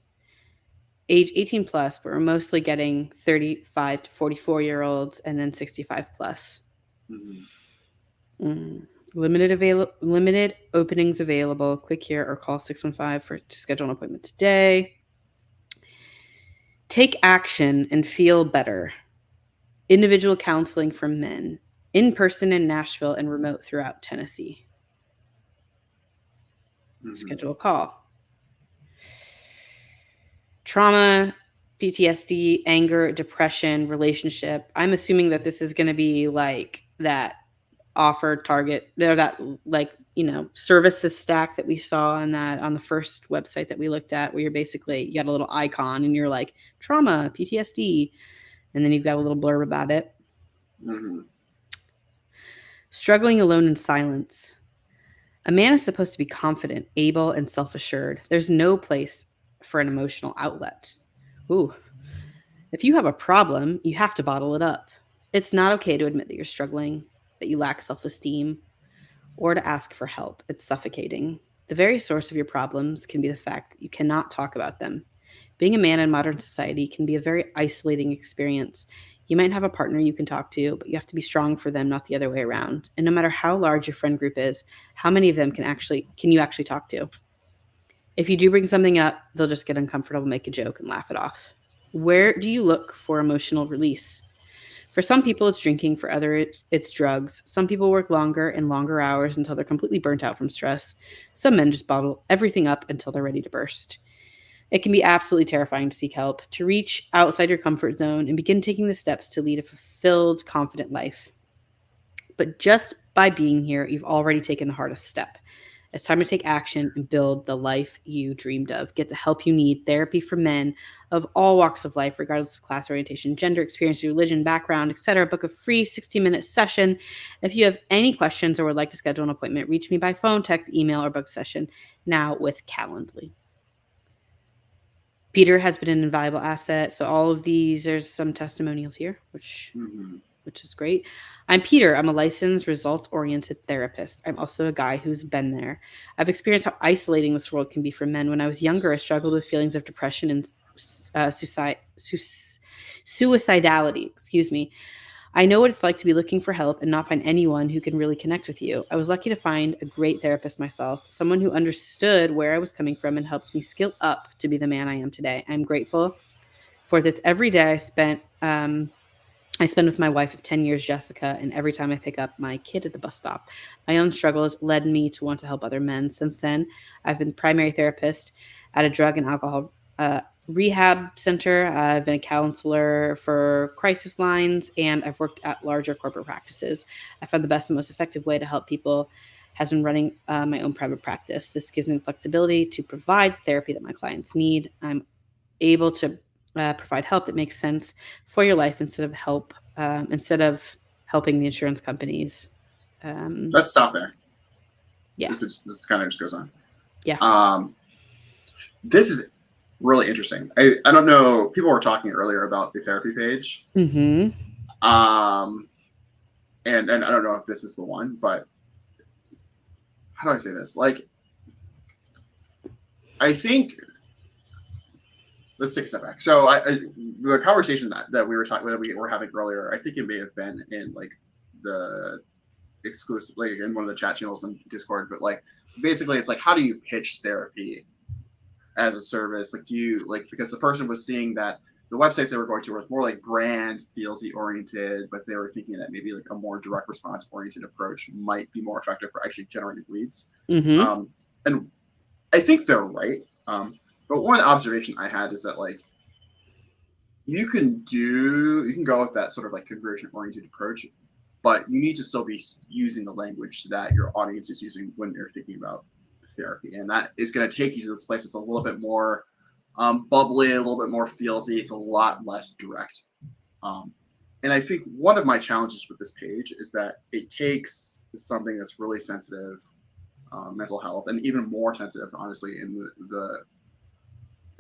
age 18 plus, but we're mostly getting 35 to 44-year-olds and then 65 plus. Limited openings available. Click here or call 615 to schedule an appointment today. Take action and feel better. Individual counseling for men. In person in Nashville and remote throughout Tennessee. Schedule a call. Trauma, PTSD, anger, depression, relationship. I'm assuming that this is going to be like that offer target, or that services stack that we saw on the first website that we looked at, where you're basically, you got a little icon and you're like trauma, PTSD, and then you've got a little blurb about it. Struggling alone in silence. A man is supposed to be confident, able, and self-assured. There's no place for an emotional outlet. Ooh. If you have a problem, you have to bottle it up. It's not okay to admit that you're struggling, that you lack self-esteem, or to ask for help. It's suffocating. The very source of your problems can be the fact that you cannot talk about them. Being a man in modern society can be a very isolating experience. You might have a partner you can talk to, but you have to be strong for them, not the other way around. And no matter how large your friend group is, how many of them can you actually talk to? If you do bring something up, they'll just get uncomfortable, make a joke, and laugh it off. Where do you look for emotional release? For some people, it's drinking. For others, it's drugs. Some people work longer and longer hours until they're completely burnt out from stress. Some men just bottle everything up until they're ready to burst. It can be absolutely terrifying to seek help, to reach outside your comfort zone and begin taking the steps to lead a fulfilled, confident life. But just by being here, you've already taken the hardest step. It's time to take action and build the life you dreamed of. Get the help you need. Therapy for men of all walks of life, regardless of class, orientation, gender, experience, religion, background, etc. Book a free 60-minute session. If you have any questions or would like to schedule an appointment, reach me by phone, text, email, or book a session now with Calendly. Peter has been an invaluable asset. So all of these, there's some testimonials here, which is great. I'm Peter. I'm a licensed, results-oriented therapist. I'm also a guy who's been there. I've experienced how isolating this world can be for men. When I was younger, I struggled with feelings of depression and suicidality. Excuse me. I know what it's like to be looking for help and not find anyone who can really connect with you. I was lucky to find a great therapist myself, someone who understood where I was coming from and helps me skill up to be the man I am today. I'm grateful for this every day I spend with my wife of 10 years, Jessica, and every time I pick up my kid at the bus stop. My own struggles led me to want to help other men. Since then, I've been primary therapist at a drug and alcohol rehab center. I've been a counselor for crisis lines, and I've worked at larger corporate practices. I found the best and most effective way to help people has been running my own private practice. This gives me the flexibility to provide therapy that my clients need. I'm able to provide help that makes sense for your life instead of helping the insurance companies. Let's stop there. Yeah. This kind of just goes on. Yeah. This is really interesting. I don't know. People were talking earlier about the therapy page. Mm-hmm. And I don't know if this is the one, but how do I say this? Like, I think, let's take a step back. So the conversation that we were having earlier, I think it may have been in like the exclusive, like in one of the chat channels in Discord, but like basically it's like, how do you pitch therapy as a service? Like, do you like, because the person was seeing that the websites they were going to were more like brand feelsy oriented, but they were thinking that maybe like a more direct response oriented approach might be more effective for actually generating leads. Mm-hmm. And I think they're right. But one observation I had is that like you can go with that sort of like conversion oriented approach, but you need to still be using the language that your audience is using when they're thinking about therapy. And that is going to take you to this place that's a little bit more bubbly, a little bit more feelsy. It's a lot less direct. And I think one of my challenges with this page is that it takes something that's really sensitive, mental health, and even more sensitive, honestly, in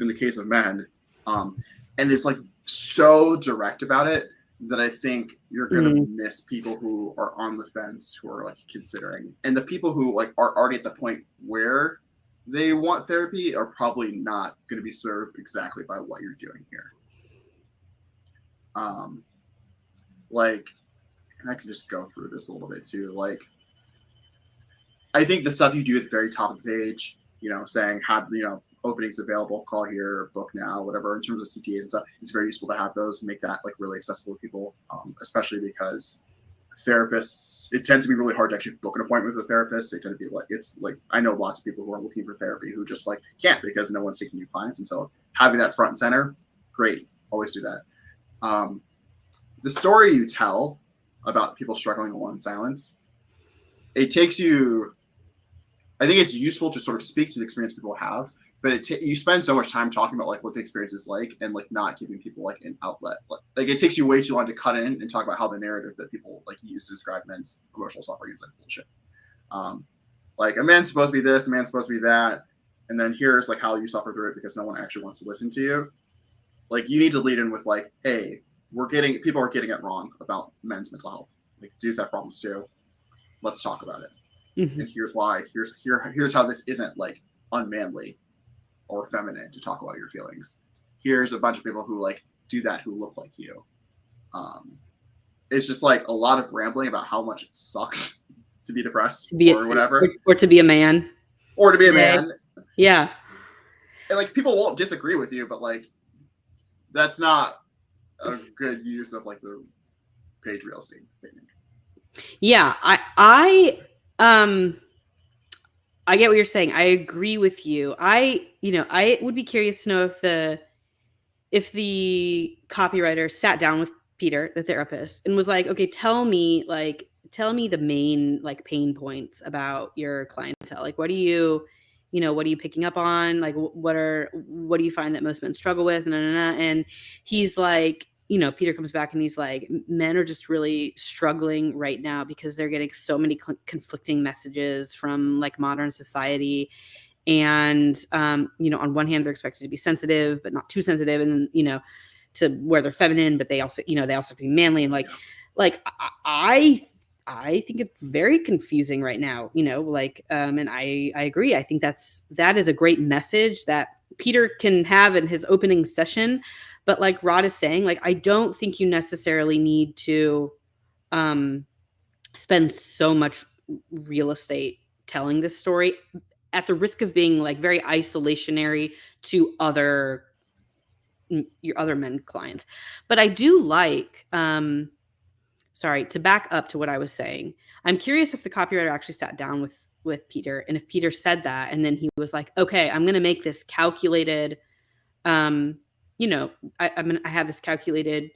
the case of men, and it's like so direct about it that I think you're gonna miss people who are on the fence, who are like considering, and the people who like are already at the point where they want therapy are probably not going to be served exactly by what you're doing here. Like, and I can just go through this a little bit too. Like, I think the stuff you do at the very top of the page, saying have, openings available, call here, book now, whatever, in terms of CTAs and stuff, it's very useful to have those, make that like really accessible to people, especially because therapists, it tends to be really hard to actually book an appointment with a therapist. They tend to be like, it's like, I know lots of people who are looking for therapy who just like can't because no one's taking new clients. And so having that front and center, great, always do that. The story you tell about people struggling alone in silence, it takes you, I think it's useful to sort of speak to the experience people have, but you spend so much time talking about like what the experience is like and like not giving people like an outlet. Like it takes you way too long to cut in and talk about how the narrative that people like use to describe men's emotional suffering is like bullshit. Like a man's supposed to be this, a man's supposed to be that, and then here's like how you suffer through it because no one actually wants to listen to you. Like you need to lead in with like, hey, people are getting it wrong about men's mental health. Like dudes have problems too. Let's talk about it. Mm-hmm. And here's why. Here's how this isn't like unmanly or feminine to talk about your feelings. Here's a bunch of people who like do that who look like you. It's just like a lot of rambling about how much it sucks to be depressed or whatever, or to be a man, or to be a man. Yeah, and like people won't disagree with you, but like that's not a good use of like the page real estate, I think. Yeah, I get what you're saying. I agree with you. I would be curious to know if the copywriter sat down with Peter, the therapist, and was like, okay, tell me the main like pain points about your clientele. Like, what are you picking up on? Like, what do you find that most men struggle with? And he's like, Peter comes back and he's like, men are just really struggling right now because they're getting so many conflicting messages from like modern society. And you know, on one hand, they're expected to be sensitive, but not too sensitive, and then, you know, to where they're feminine, but they also, you know, they also have to be manly. And like I think it's very confusing right now, you know, like, and I agree. I think that is a great message that Peter can have in his opening session. But like Rod is saying, like, I don't think you necessarily need to spend so much real estate telling this story at the risk of being like very isolationary to your other men clients. But I do like, sorry, to back up to what I was saying, I'm curious if the copywriter actually sat down with Peter, and if Peter said that, and then he was like, okay, I'm going to make this calculated, you know, I have this calculated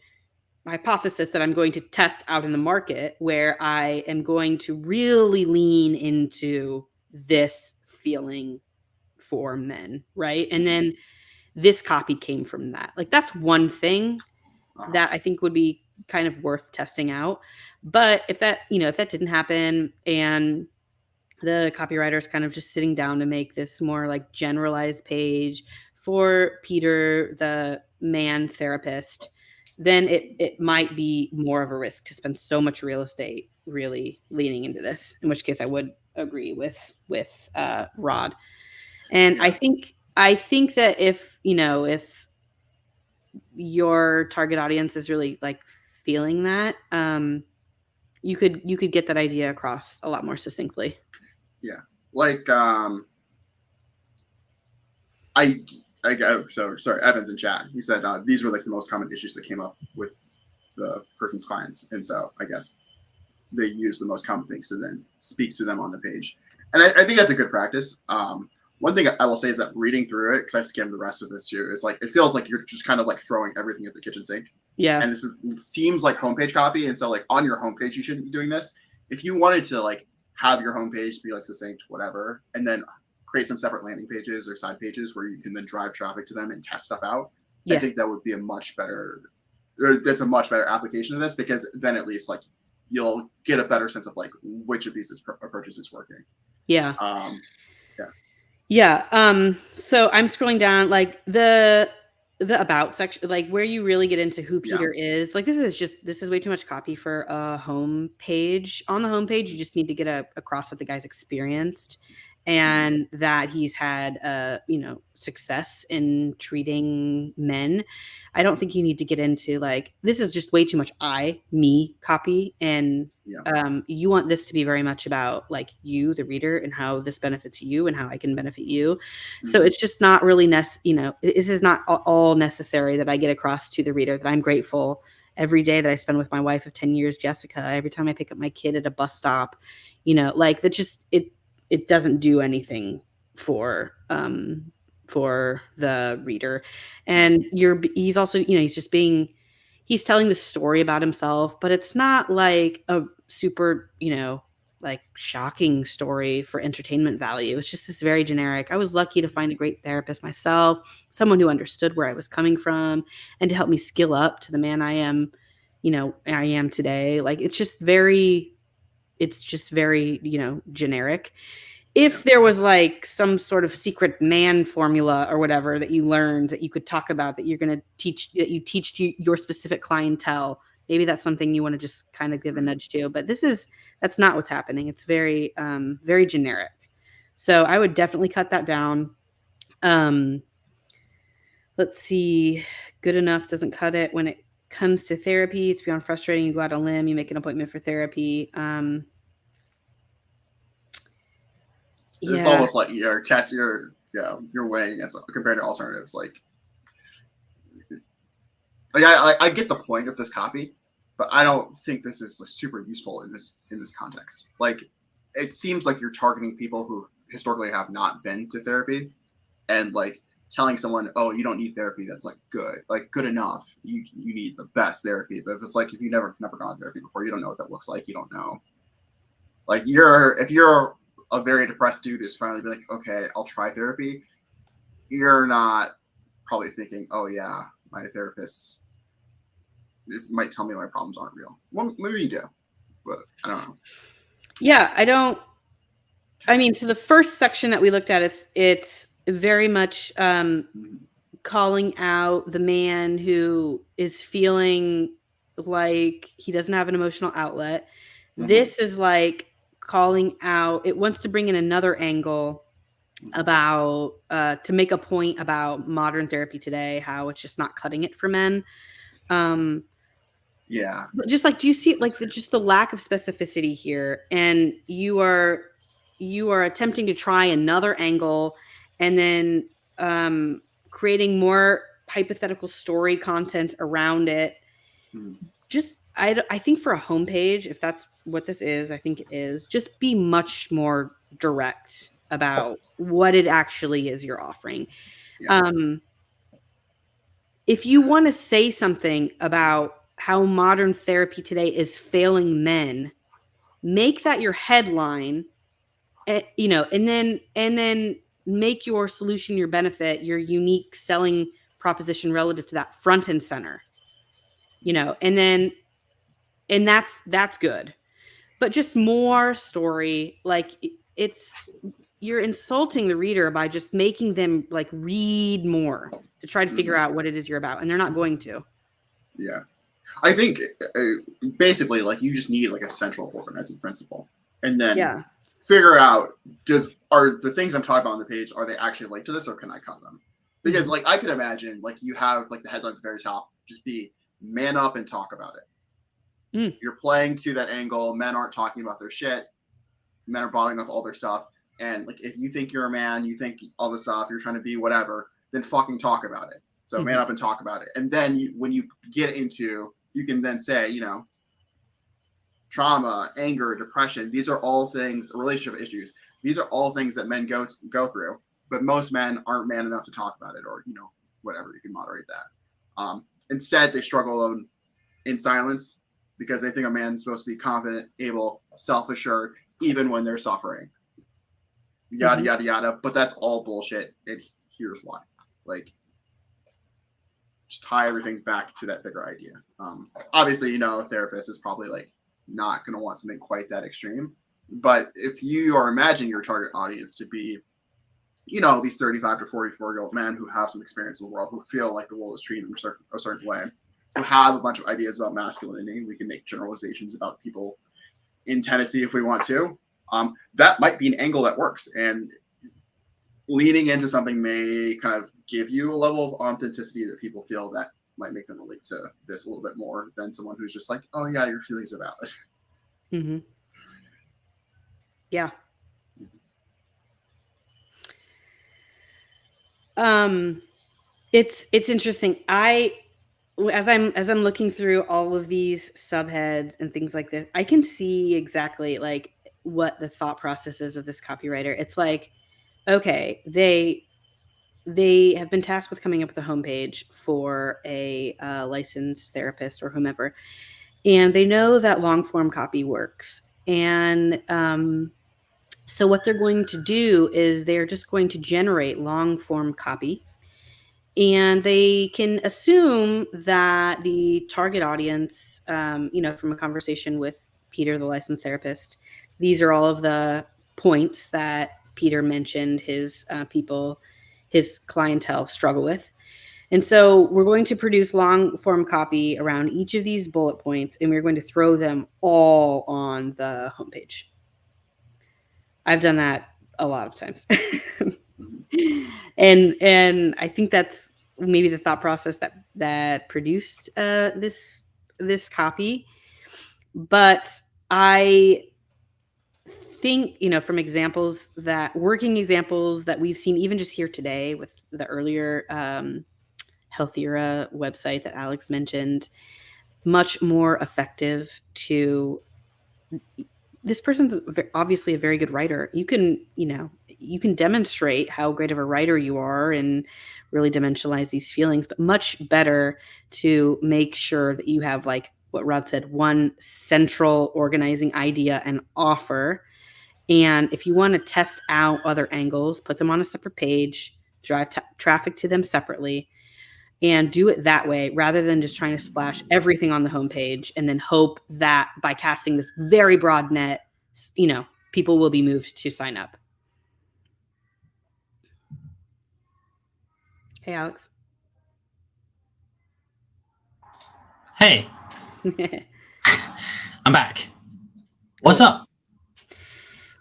hypothesis that I'm going to test out in the market, where I am going to really lean into this feeling for men, right? And then this copy came from that. Like, that's one thing that I think would be kind of worth testing out. But if that, you know, if that didn't happen, and the copywriter is kind of just sitting down to make this more like generalized page for Peter, the man therapist, then it might be more of a risk to spend so much real estate really leaning into this, in which case I would agree with Rod. And Yeah. I think that if, you know, if your target audience is really like feeling that, you could get that idea across a lot more succinctly. Yeah. Like, so sorry, Evans in chat, he said these were like the most common issues that came up with the person's clients, and so I guess they use the most common things to then speak to them on the page. And I think that's a good practice. One thing I will say is that reading through it, because I skimmed the rest of this too, is like it feels like you're just kind of like throwing everything at the kitchen sink. Yeah. And seems like homepage copy, and so like on your homepage you shouldn't be doing this. If you wanted to like have your homepage be like succinct, whatever, and then create some separate landing pages or side pages where you can then drive traffic to them and test stuff out, yes. I think that would be a much better application of this, because then at least like you'll get a better sense of like which of these approaches is working. Yeah. So I'm scrolling down, like the about section, like where you really get into who Peter is. Like, this is way too much copy for a home page. On the homepage, you just need to get across that the guy's experienced, and that he's had you know, success in treating men. I don't think you need to get into like, this is just way too much me copy, and you want this to be very much about like you, the reader, and how this benefits you and how I can benefit you. Mm-hmm. So it's just not really you know, this is not all necessary that I get across to the reader that I'm grateful every day that I spend with my wife of 10 years, Jessica, every time I pick up my kid at a bus stop, you know, like that just, it doesn't do anything for the reader. And he's also, you know, he's telling the story about himself, but it's not like a super, you know, like shocking story for entertainment value. It's just this very generic, I was lucky to find a great therapist myself, someone who understood where I was coming from and to help me skill up to the man I am, you know, I am today. Like, it's just very, you know, generic. If there was like some sort of secret man formula or whatever that you learned that you could talk about, that you're going to teach, that you teach to your specific clientele, maybe that's something you want to just kind of give a nudge to. But that's not what's happening. It's very, very generic. So I would definitely cut that down. Let's see. Good enough doesn't cut it. When it comes to therapy, it's beyond frustrating. You go out on a limb, you make an appointment for therapy. It's almost like you're weighing as compared to alternatives. Like I get the point of this copy, but I don't think this is like super useful in this context. Like, it seems like you're targeting people who historically have not been to therapy, and like telling someone, oh, you don't need therapy, that's like good enough. You need the best therapy. But if it's like, if you've never gone to therapy before, you don't know what that looks like. You don't know. Like, if you're a very depressed dude who's finally be like, okay, I'll try therapy, you're not probably thinking, oh yeah, my therapist might tell me my problems aren't real. Well, maybe you do, but I don't know. Yeah, I don't I mean, so the first section that we looked at it's very much calling out the man who is feeling like he doesn't have an emotional outlet. This is like calling out, it wants to bring in another angle about to make a point about modern therapy today, how it's just not cutting it for men. Yeah. But just like, do you see like just the lack of specificity here? And you are attempting to try another angle and then creating more hypothetical story content around it. Just I think for a homepage, if that's what this is, I think it is, just be much more direct about what it actually is you're offering. Yeah. If you want to say something about how modern therapy today is failing men, make that your headline, and then make your solution, your benefit, your unique selling proposition relative to that front and center, and that's good. But just more story, like you're insulting the reader by just making them like read more to try to figure out what it is you're about, and they're not going to. Yeah. I think basically like you just need like a central organizing principle, and then figure out are the things I'm talking about on the page, are they actually linked to this, or can I cut them? Because like I could imagine like you have like the headline at the very top just be man up and talk about it. You're playing to that angle. Men aren't talking about their shit. Men are bottling up all their stuff. And like if you think you're a man, you think all this stuff, you're trying to be whatever, then fucking talk about it. So man up and talk about it. And then when you get into, you can then say, trauma, anger, depression, these are all things, relationship issues. These are all things that men go through, but most men aren't man enough to talk about it, or, whatever, you can moderate that. Instead, they struggle alone in silence because they think a man's supposed to be confident, able, self-assured, even when they're suffering. Yada, yada, yada. But that's all bullshit. And here's why. Like, just tie everything back to that bigger idea. Obviously, a therapist is probably like not going to want something quite that extreme. But if you are imagining your target audience to be, these 35 to 44-year-old men who have some experience in the world, who feel like the world is treating them a certain way, who have a bunch of ideas about masculinity, we can make generalizations about people in Tennessee if we want to. That might be an angle that works. And leaning into something may kind of give you a level of authenticity that people feel that might make them relate to this a little bit more than someone who's just like, oh yeah, your feelings are valid. Yeah. It's interesting. As I'm looking through all of these subheads and things like this, I can see exactly like what the thought process is of this copywriter. It's like, okay, they have been tasked with coming up with a homepage for a licensed therapist or whomever, and they know that long form copy works. And so what they're going to do is they're just going to generate long form copy, and they can assume that the target audience, from a conversation with Peter, the licensed therapist, these are all of the points that Peter mentioned his clientele struggle with. And so we're going to produce long form copy around each of these bullet points, and we're going to throw them all on the homepage. I've done that a lot of times. and I think that's maybe the thought process that produced this copy. But I think, from working examples that we've seen even just here today with the earlier Healthiera website that Alex mentioned, much more effective to, this person's obviously a very good writer. You can demonstrate how great of a writer you are and really dimensionalize these feelings, but much better to make sure that you have, like what Rod said, one central organizing idea and offer. And if you want to test out other angles, put them on a separate page, drive traffic to them separately, and do it that way rather than just trying to splash everything on the homepage and then hope that by casting this very broad net, people will be moved to sign up. Hey, Alex. Hey, I'm back. What's up?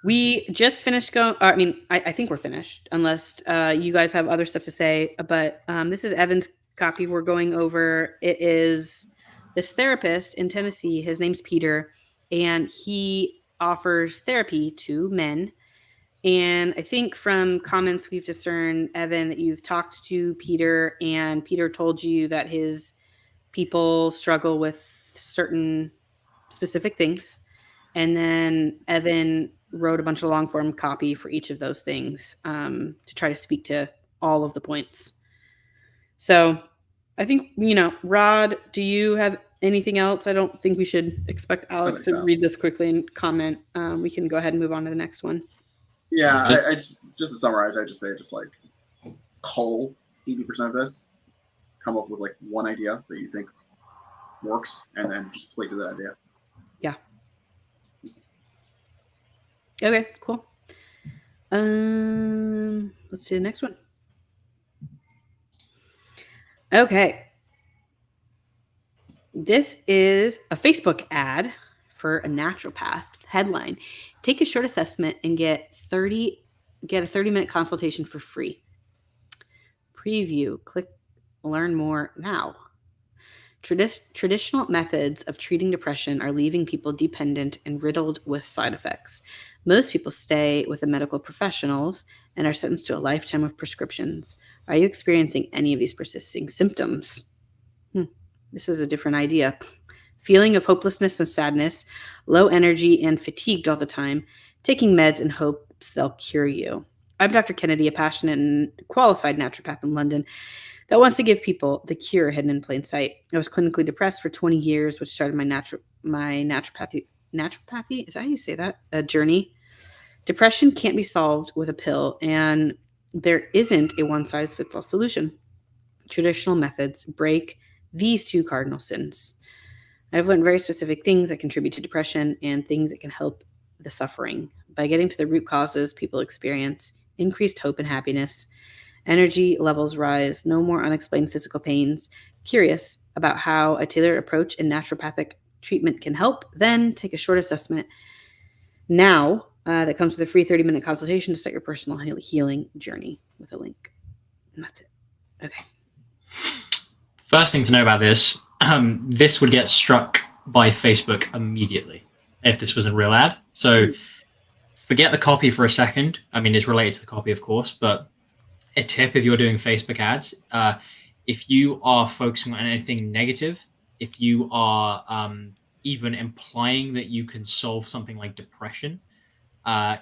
We just finished going. I mean, I think we're finished, unless you guys have other stuff to say. But this is Evan's copy we're going over. It is this therapist in Tennessee. His name's Peter, and he offers therapy to men. And I think from comments we've discerned, Evan, that you've talked to Peter, and Peter told you that his people struggle with certain specific things. And then Evan wrote a bunch of long form copy for each of those things to try to speak to all of the points. So I think, Rod, do you have anything else? I don't think we should expect Alex to read this quickly and comment. We can go ahead and move on to the next one. Yeah, I just to summarize, I just say like cull 80% of this, come up with like one idea that you think works, and then just play to that idea. Yeah. Okay, cool. Let's do the next one. Okay. This is a Facebook ad for a naturopath. Headline: take a short assessment and get a 30-minute consultation for free. Preview. Click learn more now. Traditional methods of treating depression are leaving people dependent and riddled with side effects. Most people stay with the medical professionals and are sentenced to a lifetime of prescriptions. Are you experiencing any of these persisting symptoms? This is a different idea. Feeling of hopelessness and sadness, low energy and fatigued all the time, taking meds in hopes they'll cure you. I'm Dr. Kennedy, a passionate and qualified naturopath in London that wants to give people the cure hidden in plain sight. I was clinically depressed for 20 years, which started my naturopathy, is that how you say that? A journey. Depression can't be solved with a pill, and there isn't a one-size-fits-all solution. Traditional methods break these two cardinal sins. I've learned very specific things that contribute to depression and things that can help the suffering. By getting to the root causes, people experience increased hope and happiness. Energy levels rise, no more unexplained physical pains. Curious about how a tailored approach in naturopathic treatment can help? Then take a short assessment now that comes with a free 30-minute consultation to start your personal healing journey with a link. And that's it. Okay. First thing to know about this, this would get struck by Facebook immediately if this was a real ad. So forget the copy for a second. I mean, it's related to the copy, of course, but a tip if you're doing Facebook ads, if you are focusing on anything negative, if you are even implying that you can solve something like depression,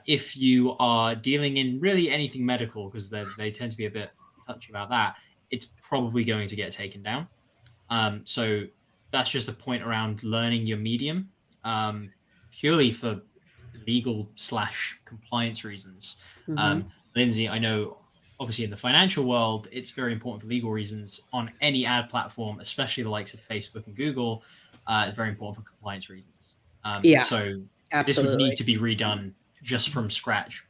if you are dealing in really anything medical, because they tend to be a bit touchy about that, it's probably going to get taken down. So that's just a point around learning your medium, purely for legal/compliance reasons. Lindsay, I know obviously in the financial world, it's very important for legal reasons on any ad platform, especially the likes of Facebook and Google. It's very important for compliance reasons. So this would need to be redone just from scratch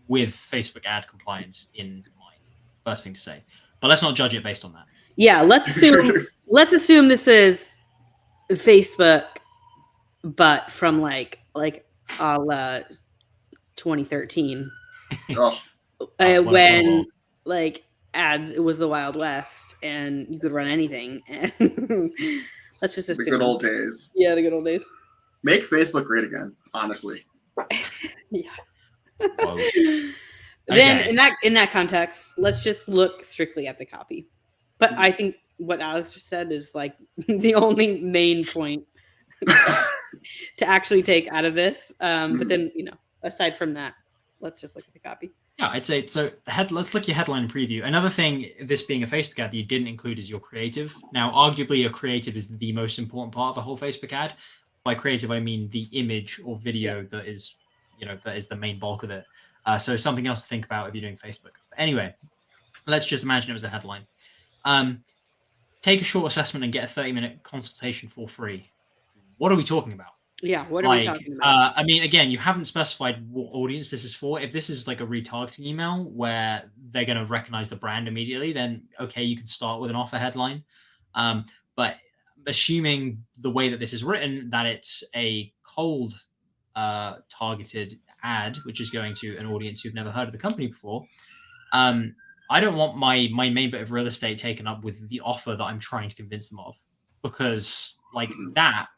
with Facebook ad compliance in mind. First thing to say. But let's not judge it based on that. Yeah, let's assume this is Facebook, but from like a la 2013. When like ads, it was the Wild West and you could run anything. And let's just assume the good old days. Yeah, the good old days. Make Facebook great again, honestly. Yeah. Okay. Then in that context, let's just look strictly at the copy. But I think what Alex just said is like the only main point to actually take out of this. But then, aside from that, let's just look at the copy. Yeah, I'd say so. Let's look at your headline and preview. Another thing, this being a Facebook ad that you didn't include is your creative. Now, arguably, your creative is the most important part of the whole Facebook ad. By creative, I mean the image or video that is the main bulk of it. So something else to think about if you're doing Facebook. But anyway, let's just imagine it was a headline. Take a short assessment and get a 30-minute consultation for free. What are we talking about? Yeah, what are we Like, talking about? I mean, again, you haven't specified what audience this is for. If this is like a retargeting email where they're going to recognize the brand immediately, then okay, you can start with an offer headline. But assuming the way that this is written, that it's a cold targeted ad, which is going to an audience who've never heard of the company before, I don't want my main bit of real estate taken up with the offer that I'm trying to convince them of, because like that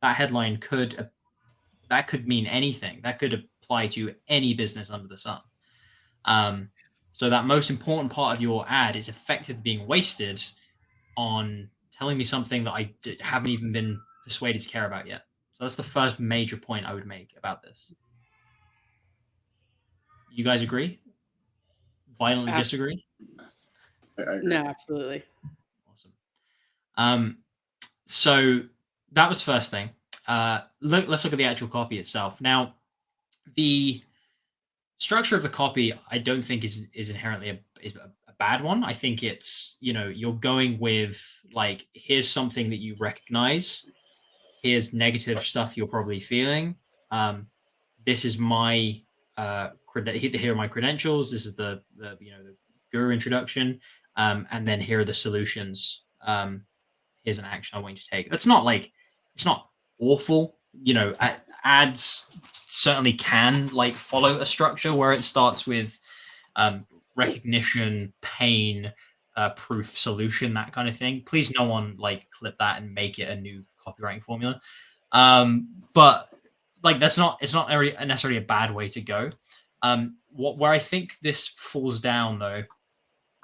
headline could mean anything. That could apply to any business under the sun. So that most important part of your ad is effectively being wasted on telling me something that I haven't even been persuaded to care about yet. So that's the first major point I would make about this. You guys agree? Violently disagree? Yes. I agree. No, absolutely. Awesome. So that was first thing. Let's look at the actual copy itself. Now, the structure of the copy, I don't think is inherently a bad one. I think it's, you're going with like, here's something that you recognize. Here's negative stuff you're probably feeling. This is my here are my credentials. This is the guru introduction, and then here are the solutions. Here's an action I want you to take. That's not like, it's not awful. Ads certainly can like follow a structure where it starts with recognition, pain, proof, solution, that kind of thing. Please, no one like clip that and make it a new copywriting formula. But like, it's not necessarily a bad way to go. Where I think this falls down though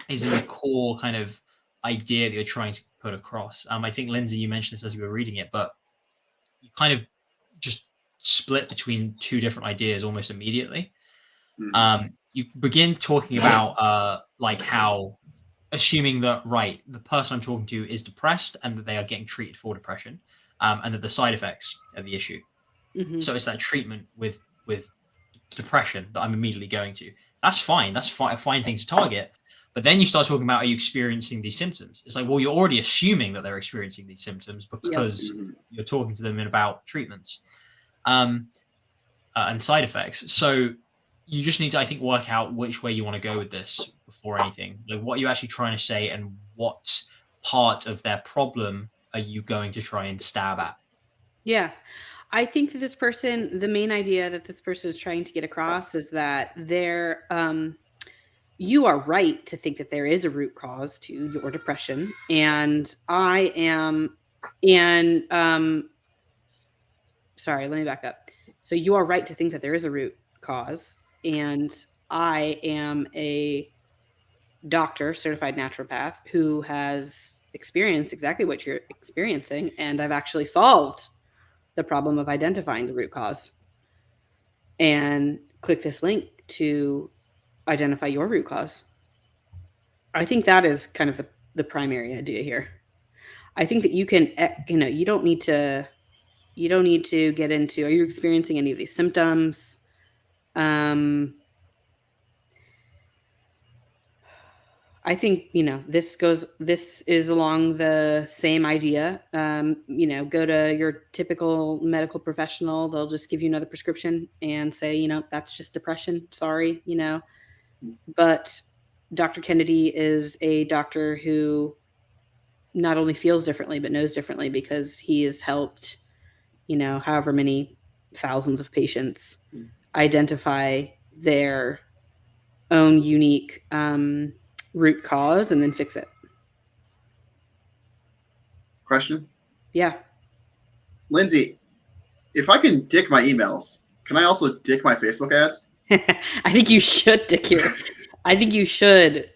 is in the core kind of idea that you're trying to put across. I think, Lindsay, you mentioned this as you were reading it, but you kind of just split between two different ideas almost immediately. You begin talking about like how, assuming that, right, the person I'm talking to is depressed and that they are getting treated for depression, and that the side effects are the issue. Mm-hmm. So it's that treatment with depression that I'm immediately going to. That's fine. That's a fine thing to target. But then you start talking about, are you experiencing these symptoms? It's like, well, you're already assuming that they're experiencing these symptoms because you're talking to them about treatments and side effects. So you just need to, I think, work out which way you want to go with this before anything. Like, what are you actually trying to say, and what part of their problem are you going to try and stab at? Yeah. I think that this person, the main idea that this person is trying to get across is that you are right to think that there is a root cause to your depression. And sorry, let me back up. So you are right to think that there is a root cause. And I am a doctor, certified naturopath, who has experienced exactly what you're experiencing. And I've actually solved the problem of identifying the root cause. And click this link to identify your root cause. I think that is kind of the primary idea here. I think that you can, you don't need to get into, are you experiencing any of these symptoms? I think, this is along the same idea. Go to your typical medical professional. They'll just give you another prescription and say, that's just depression. Sorry, But Dr. Kennedy is a doctor who not only feels differently, but knows differently, because he has helped, however many thousands of patients identify their own unique root cause and then fix it. Question? Yeah. Lindsay, if I can dick my emails, can I also dick my Facebook ads? I think you should dick I think you should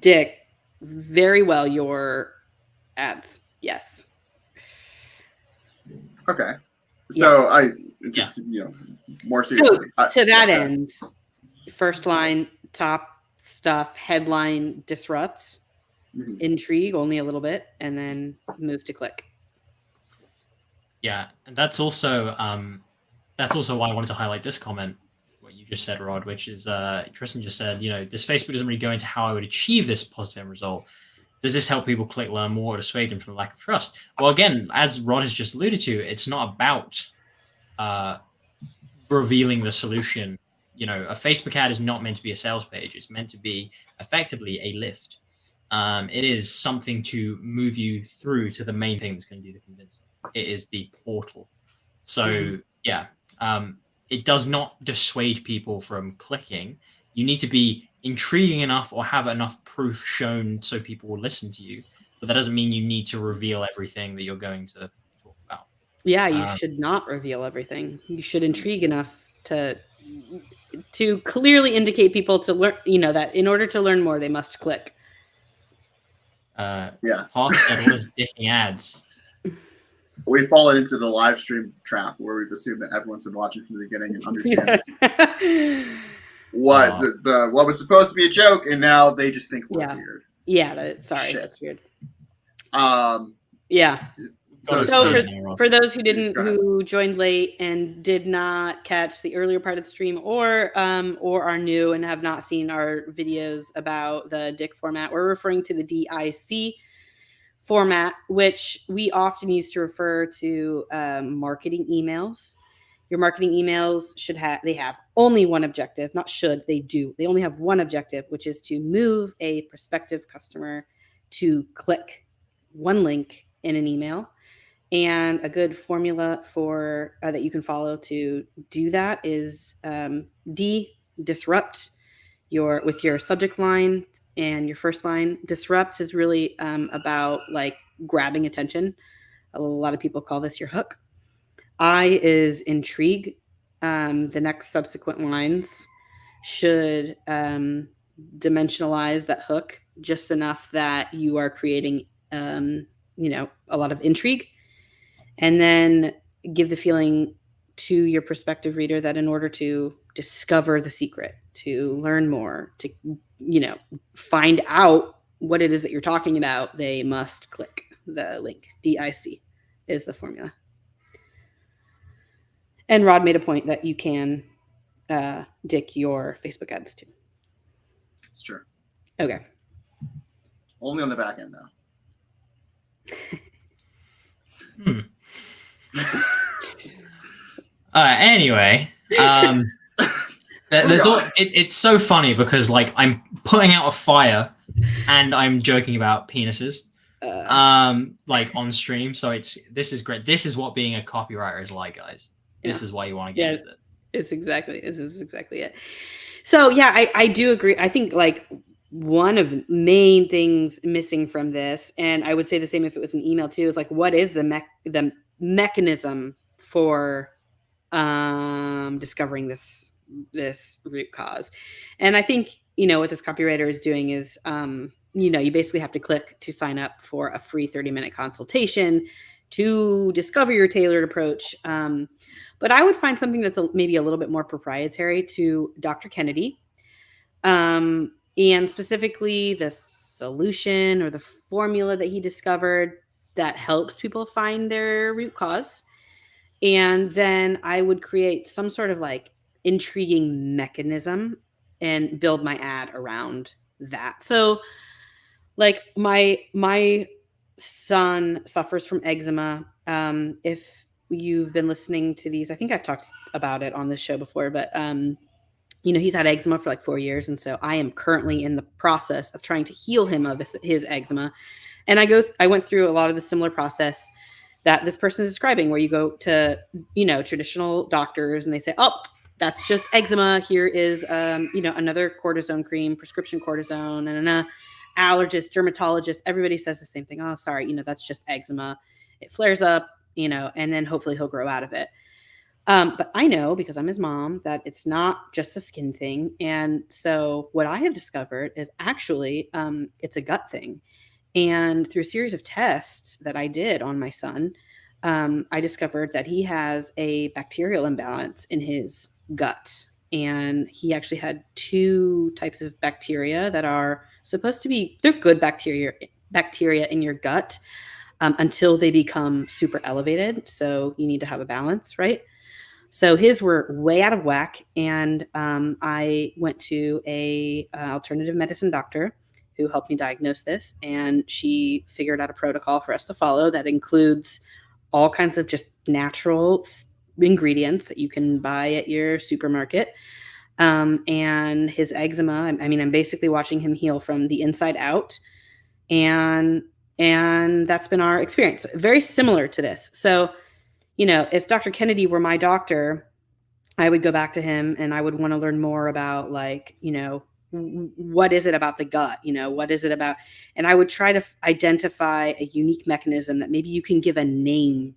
dick very well your ads. Yes. Okay. So more seriously. So to that end, first line, top stuff, headline, disrupt, intrigue only a little bit, and then move to click. Yeah, and that's also why I wanted to highlight this comment, what you just said, Rod, which is Tristan just said, this Facebook doesn't really go into how I would achieve this positive end result. Does this help people click, learn more, or dissuade them from the lack of trust? Well, again, as Rod has just alluded to, it's not about revealing the solution. You know, a Facebook ad is not meant to be a sales page. It's meant to be effectively a lift. It is something to move you through to the main thing that's going to do the convincing. It is the portal. So yeah, it does not dissuade people from clicking. You need to be intriguing enough or have enough proof shown so people will listen to you. But that doesn't mean you need to reveal everything that you're going to talk about. Yeah, you should not reveal everything. You should intrigue enough to clearly indicate people to learn, you know, that in order to learn more, they must click. Park said, what is dicking ads? We've fallen into the live stream trap where we've assumed that everyone's been watching from the beginning and understands what what was supposed to be a joke, and now they just think we're weird. Yeah, that's weird. Yeah. So for those who joined late and did not catch the earlier part of the stream, or are new and have not seen our videos about the DIC format, we're referring to the DIC format, which we often use to refer to marketing emails. Your marketing emails they have only one objective, not should, they do. They only have one objective, which is to move a prospective customer to click one link in an email. And a good formula for that you can follow to do that is disrupt with your subject line and your first line. Disrupt is really about like grabbing attention. A lot of people call this your hook. I is intrigue. The next subsequent lines should dimensionalize that hook just enough that you are creating a lot of intrigue. And then give the feeling to your prospective reader that in order to discover the secret, to learn more, to, find out what it is that you're talking about, they must click the link. DIC is the formula. And Rod made a point that you can dick your Facebook ads too. It's true. Okay. Only on the back end now. Anyway, it's so funny because like I'm putting out a fire and I'm joking about penises like on stream. So this is great. This is what being a copywriter is like, guys. This is why you want to get into this. This is exactly it. So yeah, I do agree. I think like one of the main things missing from this, and I would say the same if it was an email too, is like, what is the mechanism for discovering this root cause? And I think, what this copywriter is doing is, you basically have to click to sign up for a free 30-minute consultation to discover your tailored approach. But I would find something that's maybe a little bit more proprietary to Dr. Kennedy. And specifically the solution or the formula that he discovered that helps people find their root cause. And then I would create some sort of like intriguing mechanism and build my ad around that. So like my son suffers from eczema. If you've been listening to these, I think I've talked about it on this show before, but he's had eczema for like 4 years. And so I am currently in the process of trying to heal him of his eczema. And I went through a lot of the similar process that this person is describing, where you go to, traditional doctors and they say, oh, that's just eczema. Here is, another cortisone cream, prescription cortisone, and an allergist, dermatologist. Everybody says the same thing. Oh, sorry. That's just eczema. It flares up, and then hopefully he'll grow out of it. But I know, because I'm his mom, that it's not just a skin thing. And so what I have discovered is actually it's a gut thing. And through a series of tests that I did on my son, I discovered that he has a bacterial imbalance in his gut. And he actually had 2 types of bacteria that are supposed to be, they're good bacteria in your gut until they become super elevated. So you need to have a balance, right? So his were way out of whack. And I went to a alternative medicine doctor who helped me diagnose this, and she figured out a protocol for us to follow that includes all kinds of just natural ingredients that you can buy at your supermarket. And his eczema, I mean, I'm basically watching him heal from the inside out. And that's been our experience. Very similar to this. So, if Dr. Kennedy were my doctor, I would go back to him and I would want to learn more about, like, what is it about the gut? What is it about? And I would try to identify a unique mechanism that maybe you can give a name,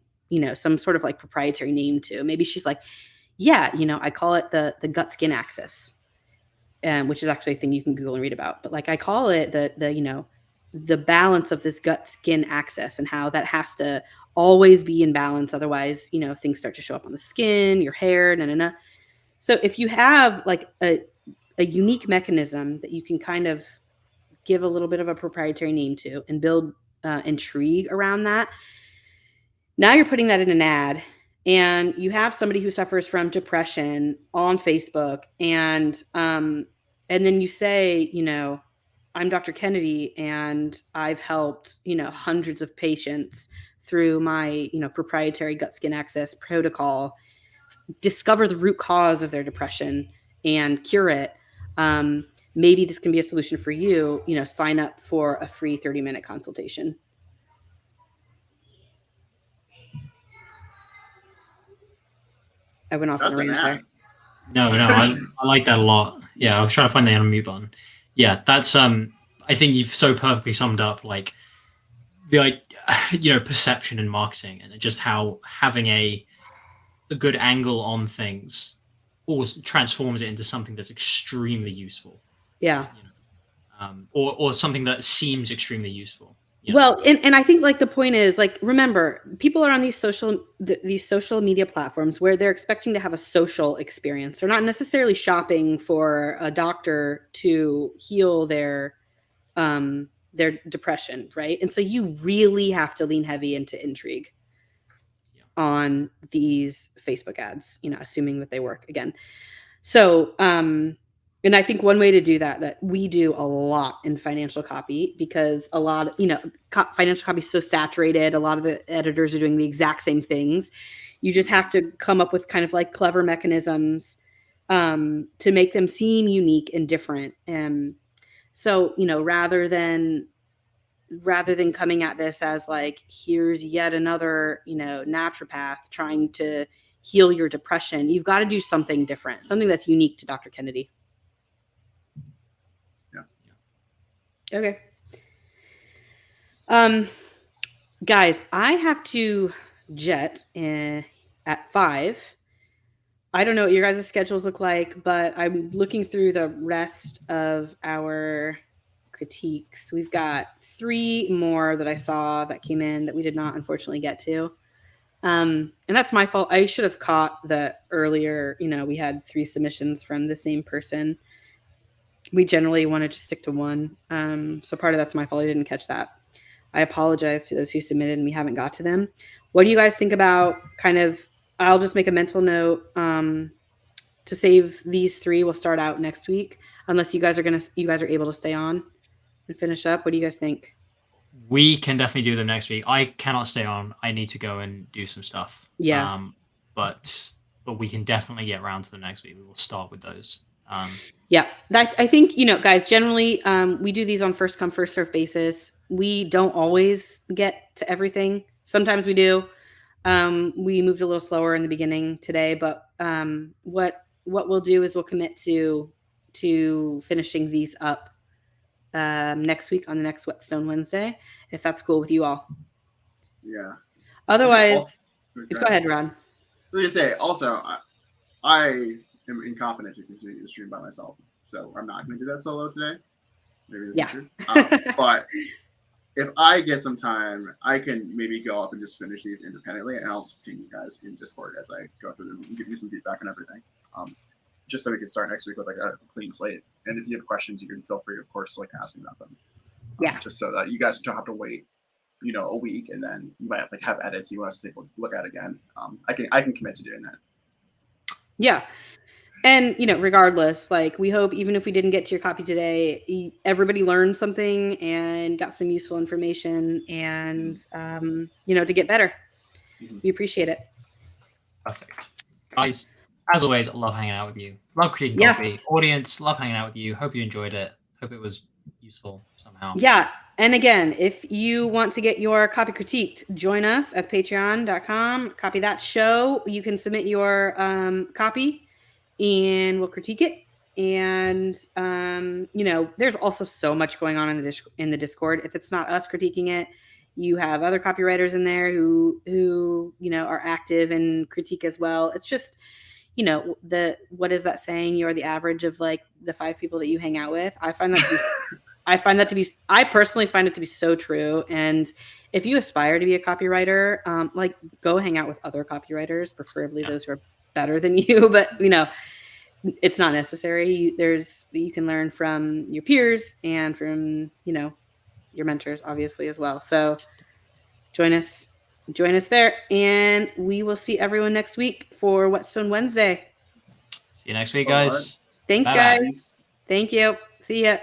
some sort of like proprietary name to. Maybe she's like, yeah, I call it the gut skin axis, which is actually a thing you can Google and read about. But like I call it the balance of this gut skin axis and how that has to always be in balance. Otherwise, things start to show up on the skin, your hair, So if you have like a unique mechanism that you can kind of give a little bit of a proprietary name to and build intrigue around that, now you're putting that in an ad, and you have somebody who suffers from depression on Facebook, and then you say, I'm Dr. Kennedy, and I've helped, hundreds of patients through my, proprietary gut skin access protocol, discover the root cause of their depression and cure it. Maybe this can be a solution for you, sign up for a free 30-minute consultation. I went off on a range there. No, I like that a lot. Yeah, I was trying to find the unmute button. Yeah, that's I think you've so perfectly summed up like the perception in marketing, and just how having a good angle on things always transforms it into something that's extremely useful. Yeah. Or something that seems extremely useful. Well, and I think like the point is, like, remember, people are on these social media platforms where they're expecting to have a social experience. They're not necessarily shopping for a doctor to heal their depression, right? And so you really have to lean heavy into intrigue on these Facebook ads, assuming that they work again. So, and I think one way to do that we do a lot in financial copy, because a lot of, financial copy is so saturated. A lot of the editors are doing the exact same things. You just have to come up with kind of like clever mechanisms to make them seem unique and different. So, rather than coming at this as like, here's yet another, naturopath trying to heal your depression, you've got to do something different, something that's unique to Dr. Kennedy. Okay. Guys, I have to jet at 5. I don't know what your guys' schedules look like, but I'm looking through the rest of our critiques. We've got 3 more that I saw that came in that we did not unfortunately get to. And that's my fault. I should have caught the earlier, we had 3 submissions from the same person. We generally want to just stick to 1. So part of that's my fault. I didn't catch that. I apologize to those who submitted and we haven't got to them. What do you guys think about I'll just make a mental note to save these 3. We'll start out next week, unless you guys are able to stay on and finish up. What do you guys think? We can definitely do them next week. I cannot stay on. I need to go and do some stuff. Yeah. But we can definitely get around to them next week. We will start with those. Yeah, I think, guys, generally, we do these on first come, first serve basis. We don't always get to everything. Sometimes we do. We moved a little slower in the beginning today, but what we'll do is we'll commit to finishing these up next week on the next Whetstone Wednesday, if that's cool with you all. Yeah. Otherwise, go ahead, Ron. Let me say, also, I am incompetent to continue to stream by myself, so I'm not going to do that solo today. Maybe in the future. But if I get some time, I can maybe go up and just finish these independently, and I'll just ping you guys in Discord as I go through them and give you some feedback and everything. Just so we can start next week with like a clean slate. And if you have questions, you can feel free, of course, to like ask me about them. Just so that you guys don't have to wait, a week, and then you might like have edits you want us to take a look at again. I can commit to doing that. Yeah. And, regardless, like, we hope even if we didn't get to your copy today, everybody learned something and got some useful information and, to get better. We appreciate it. Perfect. Guys, as always, I love hanging out with you. Love critiquing copy. Audience, love hanging out with you. Hope you enjoyed it. Hope it was useful somehow. Yeah. And again, if you want to get your copy critiqued, join us at patreon.com. Copy that show. You can submit your copy and we'll critique it. And, there's also so much going on in the Discord. If it's not us critiquing it, you have other copywriters in there who are active and critique as well. It's just, what is that saying? You're the average of like the 5 people that you hang out with. I personally find it to be so true. And if you aspire to be a copywriter, go hang out with other copywriters, preferably those who are better than you. But, it's not necessary. You can learn from your peers and from, your mentors, obviously, as well. So join us there, and we will see everyone next week for Whetstone Wednesday. See you next week, guys. Thanks, guys. Thank you. See ya.